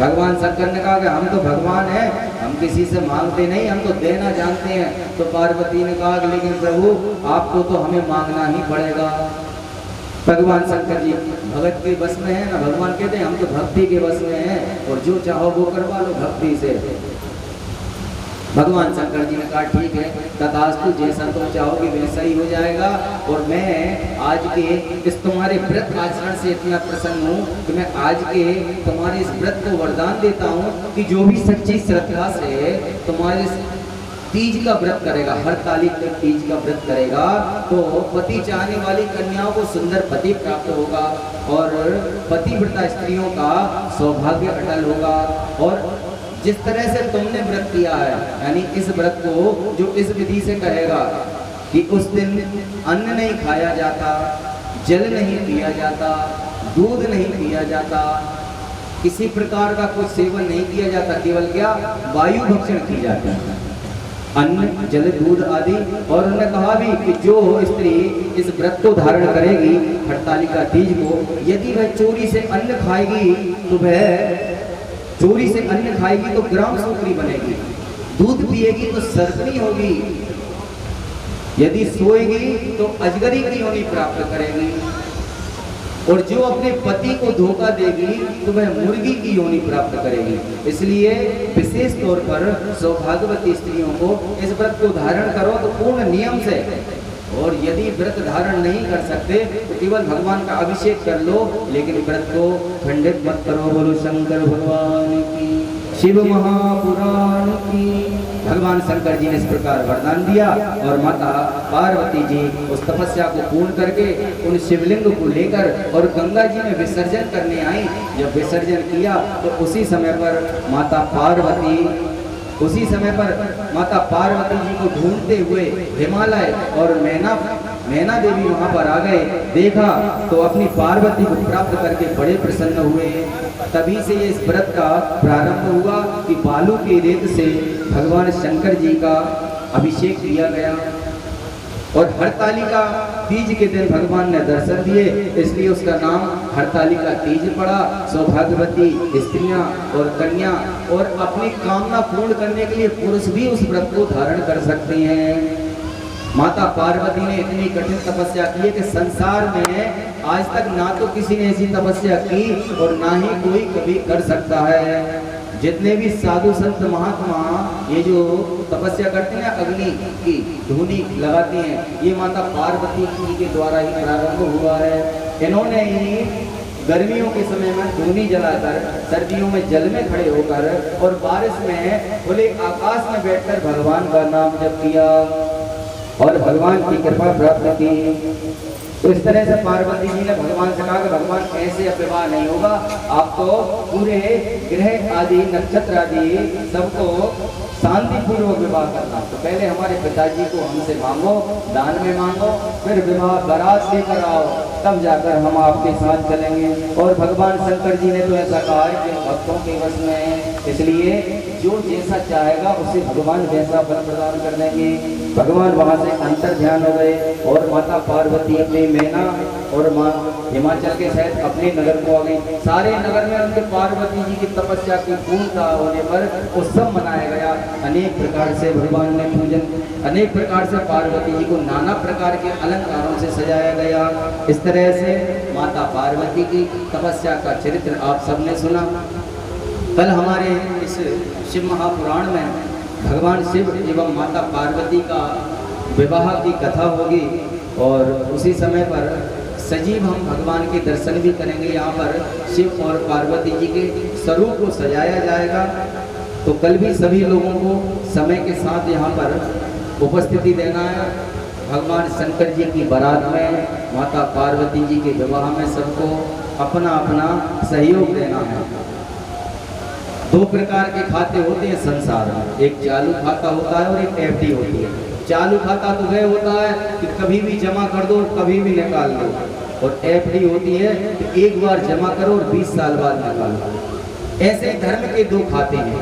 [SPEAKER 1] भगवान शंकर ने कहा कि हम तो भगवान हैं, हम किसी से मांगते नहीं, हम तो देना जानते हैं। तो पार्वती ने कहा लेकिन प्रभु आपको तो हमें मांगना ही पड़ेगा। भगवान शंकर जी भगत के बस में है ना, भगवान कहते हैं हम तो भक्ति के बस में हैं और जो चाहो वो करवा लो भक्ति से। भगवान शंकर जी ने कहा ठीक है तथास्तु, जैसा तुम चाहोगे वैसा ही हो जाएगा। और मैं आज के इस तुम्हारे व्रत आचरण से इतना प्रसन्न हूँ कि मैं आज के तुम्हारे इस व्रत को वरदान देता हूँ कि जो भी सच्ची श्रद्धा से तुम्हारे तीज का व्रत करेगा, हरतालिका के तीज का व्रत करेगा, तो पति चाहने वाली कन्याओं को सुंदर पति प्राप्त होगा और पतिव्रता स्त्रियों का सौभाग्य अटल होगा। और जिस तरह से तुमने व्रत किया है, यानी इस व्रत को जो इस विधि से कहेगा कि उस दिन अन्न नहीं खाया जाता, जल नहीं पिया जाता, दूध नहीं पिया जाता, किसी प्रकार का कुछ सेवन नहीं किया जाता, केवल क्या वायु भक्षण की जाता है, अन्न जल दूध आदि। और उन्होंने कहा भी कि जो स्त्री इस व्रत को धारण करेगी हरतालिका तीज को, यदि वह चोरी से अन्न खाएगी तो वह चोरी से अन्न खाएगी तो ग्राम सूत्री बनेगी, दूध पिएगी तो सर्पनी होगी, यदि सोएगी तो अजगरी की योनि प्राप्त करेगी। और जो अपने पति को धोखा देगी तो वह मुर्गी की योनि प्राप्त करेगी। इसलिए विशेष तौर पर सौभाग्यवती स्त्रियों को इस व्रत को धारण करो तो पूर्ण नियम से, और यदि व्रत धारण नहीं कर सकते तो केवल भगवान का अभिषेक कर लो, लेकिन व्रत को खंडित मत करो। बोलो शंकर भगवान की, शिव महापुराण की। भगवान शंकर जी ने इस प्रकार वरदान दिया और माता पार्वती जी उस तपस्या को पूर्ण करके उन शिवलिंग को लेकर और गंगा जी में विसर्जन करने आई। जब विसर्जन किया तो उसी समय पर माता पार्वती जी को ढूंढते हुए हिमालय और मैना देवी वहां पर आ गए। देखा तो अपनी पार्वती को प्राप्त करके बड़े प्रसन्न हुए। तभी से ये इस व्रत का प्रारंभ हुआ कि बालू की रेत से भगवान शंकर जी का अभिषेक किया गया। और हरतालिका तीज के दिन भगवान ने दर्शन दिए, इसलिए उसका नाम हरतालिका तीज पड़ा। सौभाग्यवती स्त्रियां और कन्या और अपनी कामना पूर्ण करने के लिए पुरुष भी उस व्रत को धारण कर सकते हैं। माता पार्वती ने इतनी कठिन तपस्या की है कि संसार में आज तक ना तो किसी ने ऐसी तपस्या की और ना ही कोई कभी कर सकता है। जितने भी साधु संत महात्मा ये जो तपस्या करते हैं अग्नि की धूनी लगाते हैं, ये माता पार्वती जी के द्वारा ही प्रारंभ हुआ है। इन्होंने ही गर्मियों के समय में धूनी जलाकर, सर्दियों में जल में खड़े होकर और बारिश में खुले आकाश में बैठकर भगवान का नाम जप किया और भगवान की कृपा प्राप्त की। तो इस तरह से पार्वती जी ने भगवान से कहा कि भगवान ऐसे अब विवाह नहीं होगा, आप तो पूरे ग्रह आदि नक्षत्र आदि सबको शांतिपूर्वक विवाह करना। तो पहले हमारे पिताजी को हमसे मांगो, दान में मांगो, फिर विवाह बारात लेकर आओ, तब जाकर हम आपके साथ चलेंगे। और भगवान शंकर जी ने तो ऐसा कहा है कि भक्तों के वश में है, इसलिए जो जैसा चाहेगा उसे भगवान वैसा फल प्रदान कर देंगे। भगवान वहां से अंतर ध्यान हो गए और माता पार्वती अपने मैना और माँ हिमाचल के सहित अपने नगर को आ गई। सारे नगर में उनके पार्वती जी की तपस्या की पूर्णता होने पर उत्सव मनाया गया। अनेक प्रकार से भगवान ने पूजन, अनेक प्रकार से पार्वती जी को नाना प्रकार के अलंकारों से सजाया गया। इस तरह से माता पार्वती की तपस्या का चरित्र आप सबने सुना। कल हमारे इस शिव महापुराण में भगवान शिव एवं माता पार्वती का विवाह की कथा होगी और उसी समय पर सजीव हम भगवान के दर्शन भी करेंगे। यहाँ पर शिव और पार्वती जी के स्वरूप को सजाया जाएगा। तो कल भी सभी लोगों को समय के साथ यहाँ पर उपस्थिति देना है। भगवान शंकर जी की बारात में, माता पार्वती जी के विवाह में सबको अपना अपना सहयोग देना है। दो प्रकार के खाते होते हैं संसार में, एक चालू खाता होता है और एक एफडी होती है। चालू खाता तो वह होता है कि कभी भी जमा कर दो, कभी भी निकाल दो, और एफडी होती है कि एक बार जमा करो और 20 साल बाद निकालो। ऐसे धर्म के दो खाते हैं।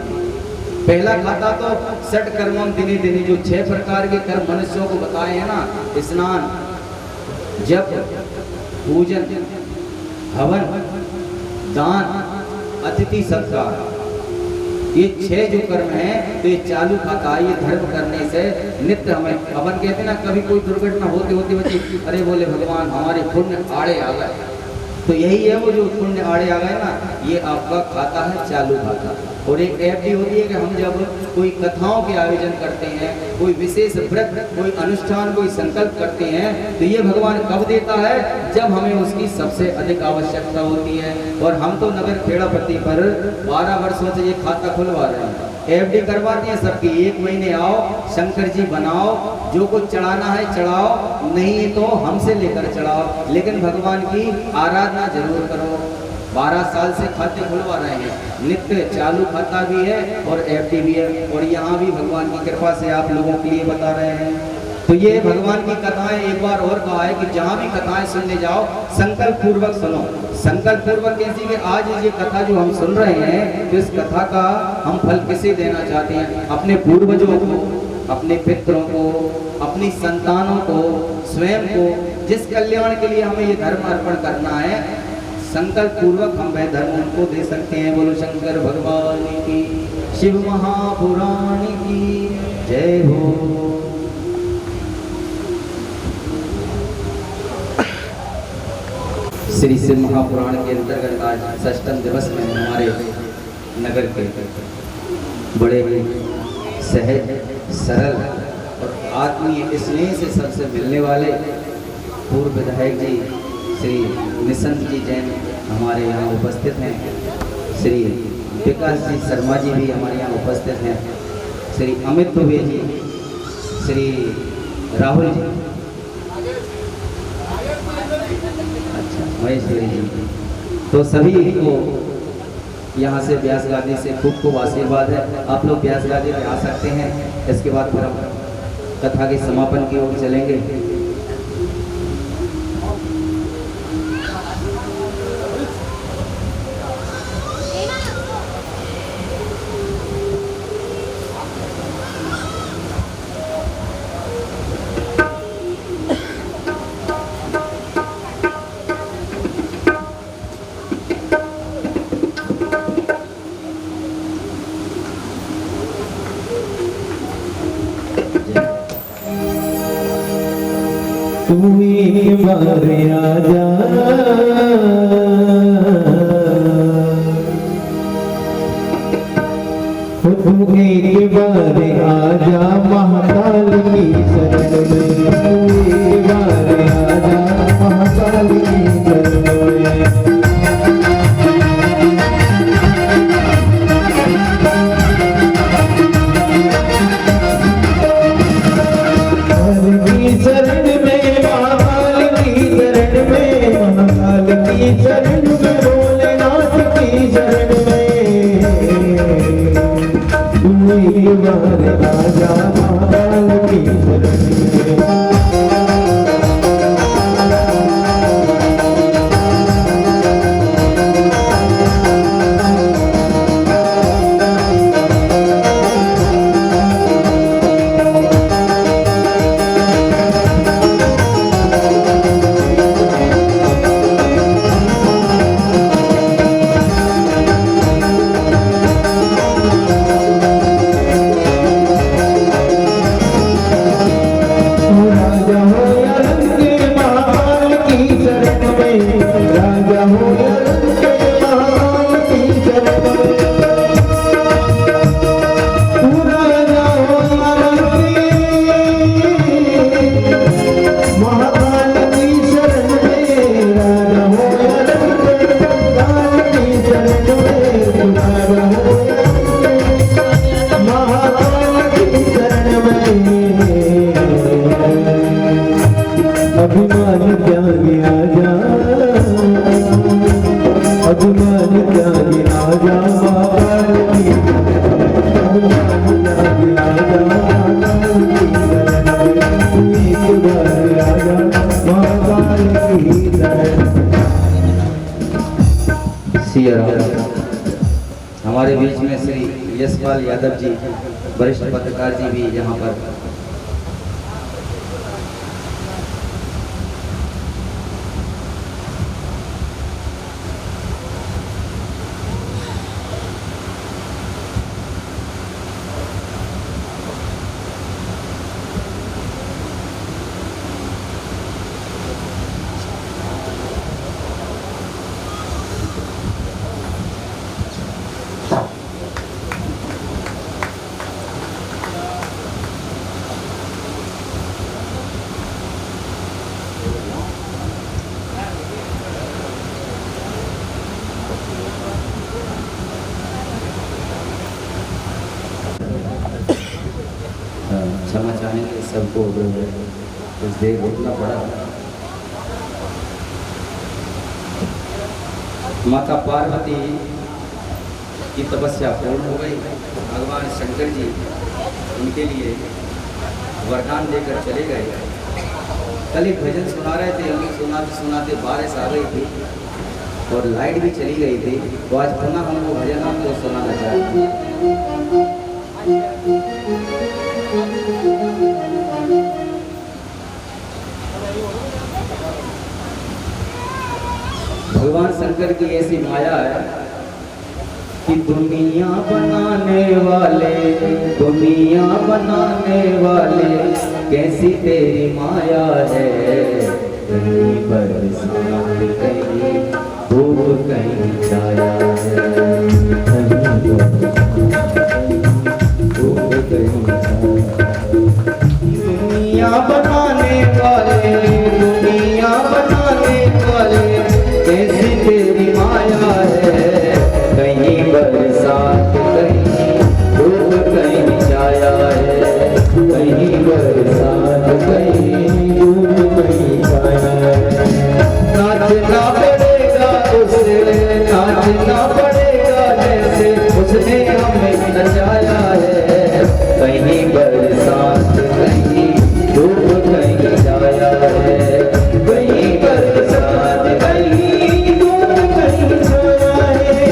[SPEAKER 1] पहला खाता तो षट कर्मम दिने दिने, जो 6 प्रकार के कर्म मनुष्यों को बताए हैं ना, स्नान, जप, पूजन, हवन, दान, अतिथि सत्कार, ये 6 जो कर्म हैं तो ये चालू खाता है। ये धर्म करने से नित्य हमें, अपन कहते हैं ना, कभी कोई दुर्घटना होते होते बच्चे अरे बोले भगवान हमारे पुण्य आड़े आ गए, तो यही है वो जो पुण्य आड़े आ गए ना, ये आपका खाता है चालू खाता। और एक एफडी होती है कि हम जब कोई कथाओं के आयोजन करते हैं, कोई विशेष व्रत, कोई अनुष्ठान, कोई संकल्प करते हैं, तो ये भगवान कब देता है? जब हमें उसकी सबसे अधिक आवश्यकता होती है। और हम तो नगर खेड़ापति पर 12 वर्षों से ये खाता खुलवा रहे हैं, एफडी करवाते हैं सबकी। 1 महीने आओ, शंकर जी बनाओ, जो कुछ चढ़ाना है चढ़ाओ, नहीं तो हमसे लेकर चढ़ाओ, लेकिन भगवान की आराधना जरूर करो। 12 साल से खाते खुलवा रहे हैं, नित्य चालू खाता भी है और एफडी भी है। और यहाँ भी भगवान की कृपा से आप लोगों के लिए बता रहे हैं। तो ये भगवान की कथाएं, एक बार और कहा है कि जहाँ भी कथाएं सुनने जाओ संकल्प पूर्वक सुनो। संकल्प पूर्वक कैसी कि आज ये कथा जो हम सुन रहे हैं, तो इस कथा का हम फल किसे देना चाहते हैं? अपने पूर्वजों को, अपने पितरों को, अपनी संतानों को, स्वयं को, जिस कल्याण के लिए हमें ये धर्म अर्पण करना है, संकल्प पूर्वक हम वह धर्म उनको दे सकते हैं। बोलो शंकर भगवान की, शिव महापुराण की जय हो। श्री शिव महापुराण के अंतर्गत आज षष्ठम दिवस में हमारे नगर के बड़े ही सहज सरल और आत्मीय स्नेह से सबसे मिलने वाले पूर्व विधायक जी श्री निशंत जी जैन हमारे यहाँ उपस्थित हैं। श्री विकास जी शर्मा जी भी हमारे यहाँ उपस्थित हैं। श्री अमित दुबे जी, श्री राहुल जी, अच्छा महेश्वरी जी, तो सभी को यहाँ से व्यास गादी से खूब खूब आशीर्वाद है। आप लोग व्यास गादी पे आ सकते हैं। इसके बाद फिर हम कथा के समापन की ओर चलेंगे।
[SPEAKER 2] तू एक बार आजा, तू एक बार आजा महाकाल की शरण में, तू एक बार आजा महाकाल की शरण में। शरण में भोलेनाथ की शरण में, तू एक बार आजा महाकाल की शरण में। अभिमान त्यागी आजा, अभिमान त्यागी आजा महाकाल की, अभिमान त्यागी आजा महाकाल की शरण में, एक बार आजा महाकाल की शरण में।
[SPEAKER 1] सिया राम। हमारे बीच में श्री यशपाल यादव जी वरिष्ठ पत्रकार जी भी यहाँ पर क्षमा चाहेंगे सबको कुछ देर रुकना पड़ा। माता पार्वती की तपस्या पूर्ण हो गई। भगवान शंकर जी उनके लिए वरदान देकर चले गए। कल एक भजन सुना रहे थे, हम सुनाते सुनाते बारिश आ गई थी और लाइट भी चली गई थी, तो आज पुनः हम वो भजन आपको सुनाना चाहते हैं। भगवान शंकर की ऐसी माया है कि दुनिया बनाने वाले, दुनिया बनाने वाले, कैसी तेरी माया है, कहीं बरसात कहीं धूप कहीं छाया है, धूप कहीं छाया। दुनिया बनाने वाले, दुनिया बनाने वाले, कैसी तेरी माया है, कहीं बरसात कहीं धूप कहीं छाया है, कहीं बरसात कहीं धूप कहीं छाया है। नाचना पड़ेगा उसे, नाचना पड़ेगा जैसे उसने हमें नचाया है, कहीं बरसात कहीं धूप कहीं छाया है, कहीं बरसात कहीं धूप कहीं छाया है।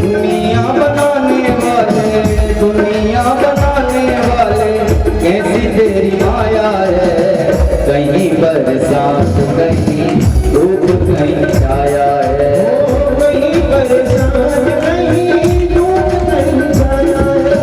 [SPEAKER 1] दुनिया बनाने वाले, दुनिया बनाने वाले, कैसी तेरी माया है, कहीं बरसात कहीं धूप कहीं छाया है, कहीं बरसात कहीं धूप कहीं छाया है।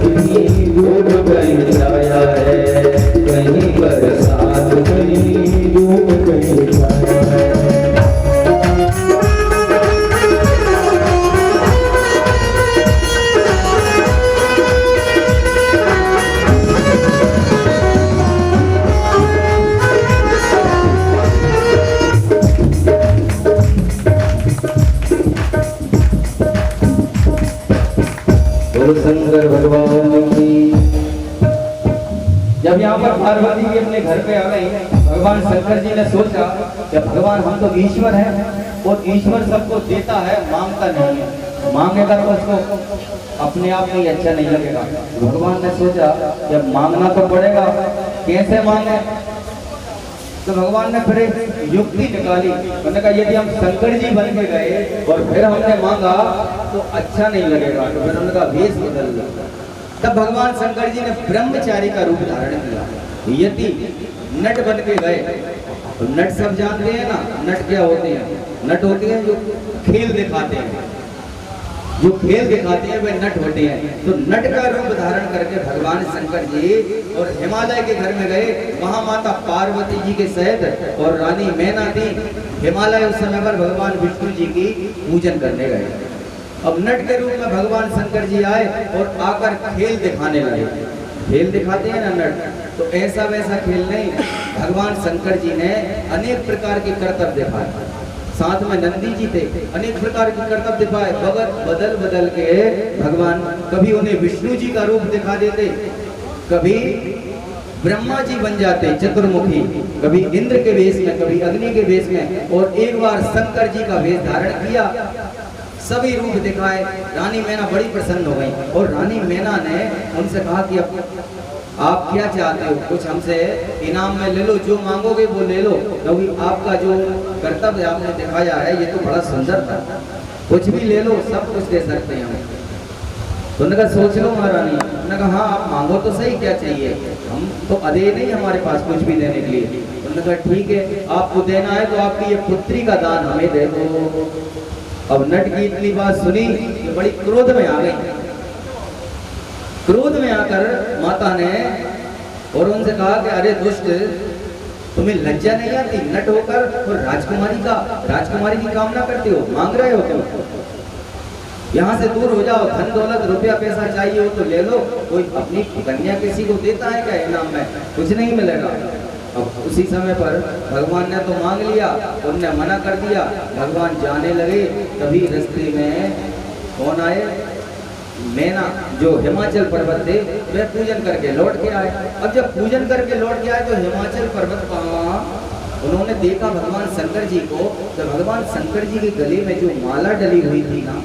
[SPEAKER 1] कहीं धूप कहीं छाया है, कहीं बरसात कहीं धूप कहीं छाया है। बोलो शंकर भगवान की। जब यहाँ पर पार्वती जी अपने घर पे आ गई, भगवान शंकर जी ने सोचा कि भगवान हम तो ईश्वर हैं और ईश्वर सबको देता है, मांगता नहीं है, मांगेगा तो उसको अपने आप में ही अच्छा नहीं लगेगा। भगवान ने सोचा जब मांगना तो पड़ेगा, कैसे मांगे? तो भगवान ने फिर एक युक्ति निकाली। उन्होंने कहा यदि हम शंकर जी बन के गए और फिर हमने मांगा तो अच्छा नहीं लगेगा, तो फिर उनका वेश बदल दिया। तब भगवान शंकर जी ने ब्रह्मचारी का रूप धारण किया। यदि नट बन के गए, तो नट सब जानते हैं ना, नट क्या होते हैं? नट होते हैं जो खेल दिखाते हैं, जो खेल दिखाते हैं वे नट होते हैं। तो नट का रूप धारण करके भगवान शंकर जी और हिमालय के घर में गए। वहां माता पार्वती जी के सहित और रानी मैना थी। हिमालय उस समय पर भगवान विष्णु जी की पूजन करने गए। अब नट के रूप में भगवान शंकर जी आए और आकर खेल दिखाने लगे। खेल दिखाते हैं ना नट, तो ऐसा वैसा खेल नहीं, भगवान शंकर जी ने अनेक प्रकार के करतब दिखाए। साथ में नंदी जी थे, अनेक प्रकार के करतब दिखाए। बदल बदल के भगवान कभी उन्हें विष्णु जी का रूप दिखा देते, कभी ब्रह्मा जी बन जाते चतुर्मुखी, कभी इंद्र के वेश में, कभी अग्नि के वेश में, और एक बार शंकर जी का वेश धारण किया। सभी रूप दिखाए। रानी मैना बड़ी प्रसन्न हो गई और रानी मैना ने उनसे कहा कि अब आप क्या चाहते हो, कुछ हमसे इनाम में ले लो, जो मांगोगे वो ले लो, क्योंकि आपका जो कर्तव्य आपने दिखाया है ये तो बड़ा सुंदर था, कुछ भी ले लो, सब कुछ दे सकते हैं हम। तो उन्होंने कहा सोच लो महारानी। उन्होंने कहा हाँ आप मांगो तो सही, क्या चाहिए, हम तो अधे नहीं हमारे पास कुछ भी देने के लिए। उन्होंने कहा ठीक है, आपको देना है तो आपकी ये पुत्री का दान हमें दे दो। अब नट की इतनी बात सुनी कि बड़ी क्रोध में आ गई। क्रोध में आकर माता ने और उनसे कहा कि अरे दुष्ट, तुम्हें लज्जा नहीं आती, नट होकर और राजकुमारी की कामना करते हो, मांग रहे हो तुम, यहाँ से दूर हो जाओ, धन दौलत रुपया पैसा चाहिए हो तो ले लो, कोई अपनी कन्या किसी को देता है क्या इनाम में, कुछ नहीं मिलेगा। अब उसी समय पर भगवान ने तो मांग लिया, उनने मना कर दिया। भगवान जाने लगे, तभी रास्ते में कौन आए? मैना, जो हिमाचल पर्वत थे, वे पूजन करके लौट के आए। अब जब पूजन करके लौट के आए तो हिमाचल पर्वत कहाँ, उन्होंने देखा भगवान शंकर जी को। तो भगवान शंकर जी के गले में जो माला डली हुई थी ना,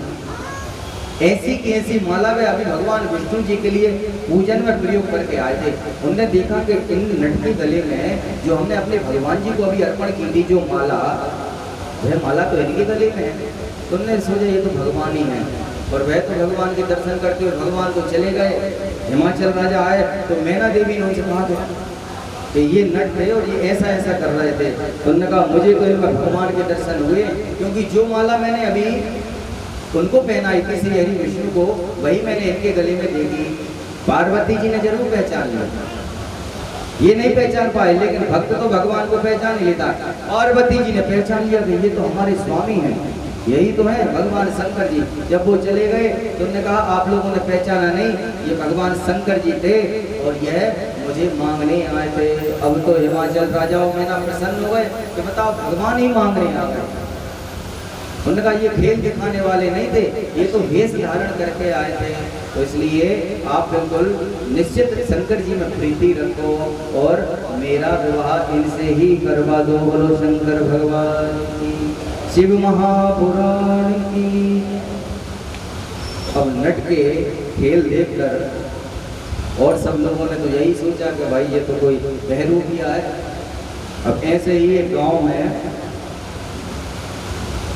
[SPEAKER 1] ऐसी की ऐसी माला वे अभी भगवान विष्णु जी के लिए पूजन में प्रयोग करके आए थे। उनने देखा कि इन नट के गले में जो हमने अपने भगवान जी को अभी अर्पण की थी जो माला, वह माला तो इनके गले में है। तो उन्होंने सोचा ये तो भगवान ही है, और वह तो भगवान के दर्शन करते हुए भगवान को चले गए। हिमाचल राजा आए तो मैना देवी ने उनसे कहा कि ये नट थे और ये ऐसा ऐसा कर रहे थे। तो उन्होंने कहा मुझे तो इनका भगवान के दर्शन हुए, क्योंकि जो माला मैंने अभी उनको पहनाई थी श्री हरि विष्णु को, वही मैंने इनके गले में देखी। पार्वती जी ने जरूर पहचान लिया, ये नहीं पहचान पाए, लेकिन भक्त तो भगवान को पहचान ही लेता। पार्वती जी ने पहचान लिया कि ये तो हमारे स्वामी हैं, यही तो है भगवान शंकर जी। जब वो चले गए तो उन्होंने कहा आप लोगों ने पहचाना नहीं, ये भगवान शंकर जी थे और यह मुझे मांगने आए थे। अब तो हिमाचल राजाओं में ना प्रसन्न हो गए कि बताओ भगवान ही मांगने आ गए। उन्होंने कहा ये खेल दिखाने वाले नहीं थे, ये तो वेश धारण करके आए थे। तो इसलिए आप बिल्कुल निश्चित शंकर जी में प्रीति रखो और मेरा विवाह इनसे ही करवा दो। बोलो शंकर भगवान की, शिव महापुराण की। अब नट के खेल देखकर और सब लोगों ने तो यही सोचा कि भाई ये तो कोई बहरूपिया है। अब ऐसे ही एक गांव में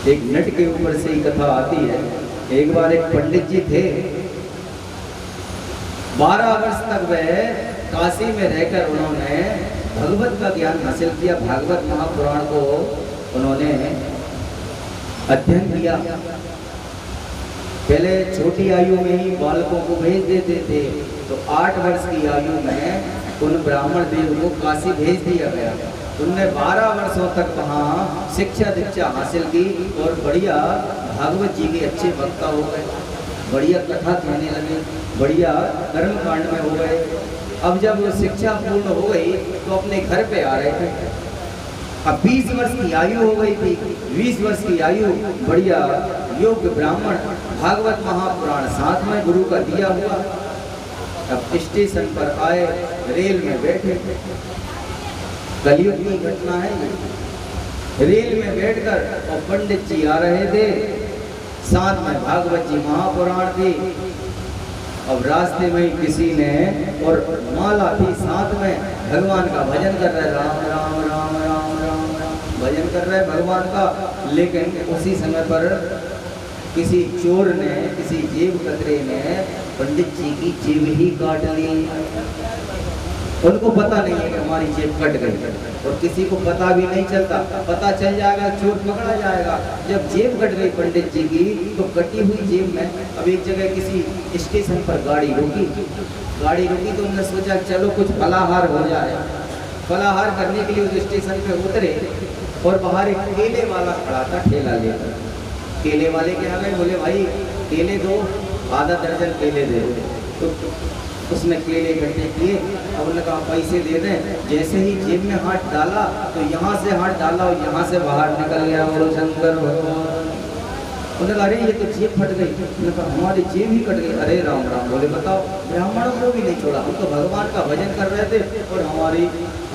[SPEAKER 1] एक नट के ऊपर से ही कथा आती है। एक बार एक पंडित जी थे, 12 वर्ष तक वह काशी में रहकर उन्होंने भगवत का ज्ञान हासिल किया। भागवत महापुराण को उन्होंने अध्ययन किया। पहले छोटी आयु में ही बालकों को भेज देते थे, तो 8 वर्ष की आयु में उन ब्राह्मण देव को काशी भेज दिया गया। उनने 12 वर्षों तक वहाँ शिक्षा दीक्षा हासिल की और बढ़िया भागवत जी के अच्छे वक्ता हो गए, बढ़िया कथा कहने लगे, बढ़िया कर्म कांड में हो गए। अब जब वो शिक्षा पूर्ण हो गई तो अपने घर पे आ रहे थे। अब 20 वर्ष की आयु हो गई थी, 20 वर्ष की आयु, बढ़िया योग्य ब्राह्मण, भागवत महापुराण साथ में गुरु का दिया हुआ। अब स्टेशन पर आए, रेल में बैठे, कलयुग की घटना है। रेल में बैठकर और पंडित जी आ रहे थे, साथ में भागवत जी महापुराण थी। अब रास्ते में किसी ने, और माला थी साथ में, भगवान का भजन कर रहे, राम राम राम राम राम राम भजन कर रहे भगवान का। लेकिन उसी समय पर किसी चोर ने, किसी जेब कतरे ने पंडित जी की जेब ही काट ली। उनको पता नहीं है कि हमारी जेब कट गई, और किसी को पता भी नहीं चलता। पता चल जाएगा, चोर पकड़ा जाएगा। जब जेब कट गई पंडित जी की, तो कटी हुई जेब में अब एक जगह किसी स्टेशन पर गाड़ी रुकी तो उन्होंने सोचा चलो कुछ फलाहार हो जाए। फलाहार करने के लिए उस स्टेशन पे उतरे और बाहर एक केले वाला खड़ा था, ठेला लेकर। केले वाले के यहाँ गए, बोले भाई केले दो, आधा दर्जन केले दे। तो उसने केले इकट्ठे किए। अब उन्होंने कहा पैसे दे दें। जैसे ही जेब में हाथ डाला तो यहाँ से हाथ डाला और यहाँ से बाहर निकल गया। बोलो शंकर भगवान। उन्होंने कहा अरे ये तो जेब फट गई। उन्होंने कहा हमारी जेब ही कट गई। अरे राम राम। बोले बताओ, ब्राह्मणों को भी नहीं छोड़ा, हम तो भगवान का भजन कर रहे थे और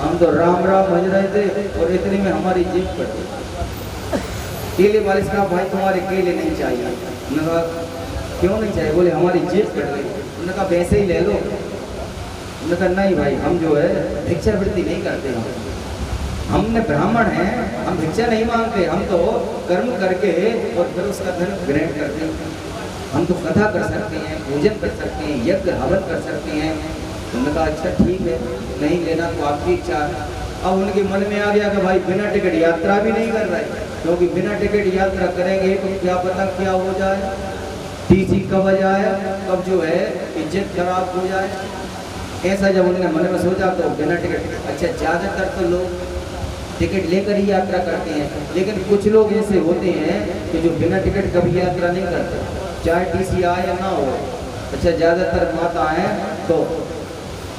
[SPEAKER 1] हम तो राम राम भज रहे थे और इतने में हमारी जेब कट गई। केले वाले से कहा भाई तुम्हारे केले नहीं चाहिए। उन्होंने कहा क्यों नहीं चाहिए? बोले हमारी जेब कट गई। उन्होंने कहा वैसे ही ले लो। उन्होंने कहा नहीं भाई, हम जो है भिक्षावृत्ति नहीं करते, हमने ब्राह्मण हैं, हम भिक्षा नहीं मांगते, हम तो कर्म करके और फिर उसका धन ग्रहण करते हैं। हम तो कथा कर सकते हैं, पूजन कर सकते हैं, यज्ञ हवन कर सकते हैं। उन्होंने कहा अच्छा ठीक है, नहीं लेना तो आपकी इच्छा। अब उनके मन में आ गया कि भाई बिना टिकट यात्रा भी नहीं कर रहे, क्योंकि बिना टिकट यात्रा करेंगे तो क्या पता क्या हो जाए, टीसी कब आ जाए, कब जो है इज्जत खराब हो जाए। ऐसा जब उन्होंने मन में सोचा तो बिना टिकट। अच्छा ज़्यादातर तो लोग टिकट लेकर ही यात्रा करते हैं, लेकिन कुछ लोग ऐसे होते हैं कि जो बिना टिकट कभी यात्रा नहीं करते, चाहे टीसी आए या ना हो। अच्छा ज़्यादातर माता हैं तो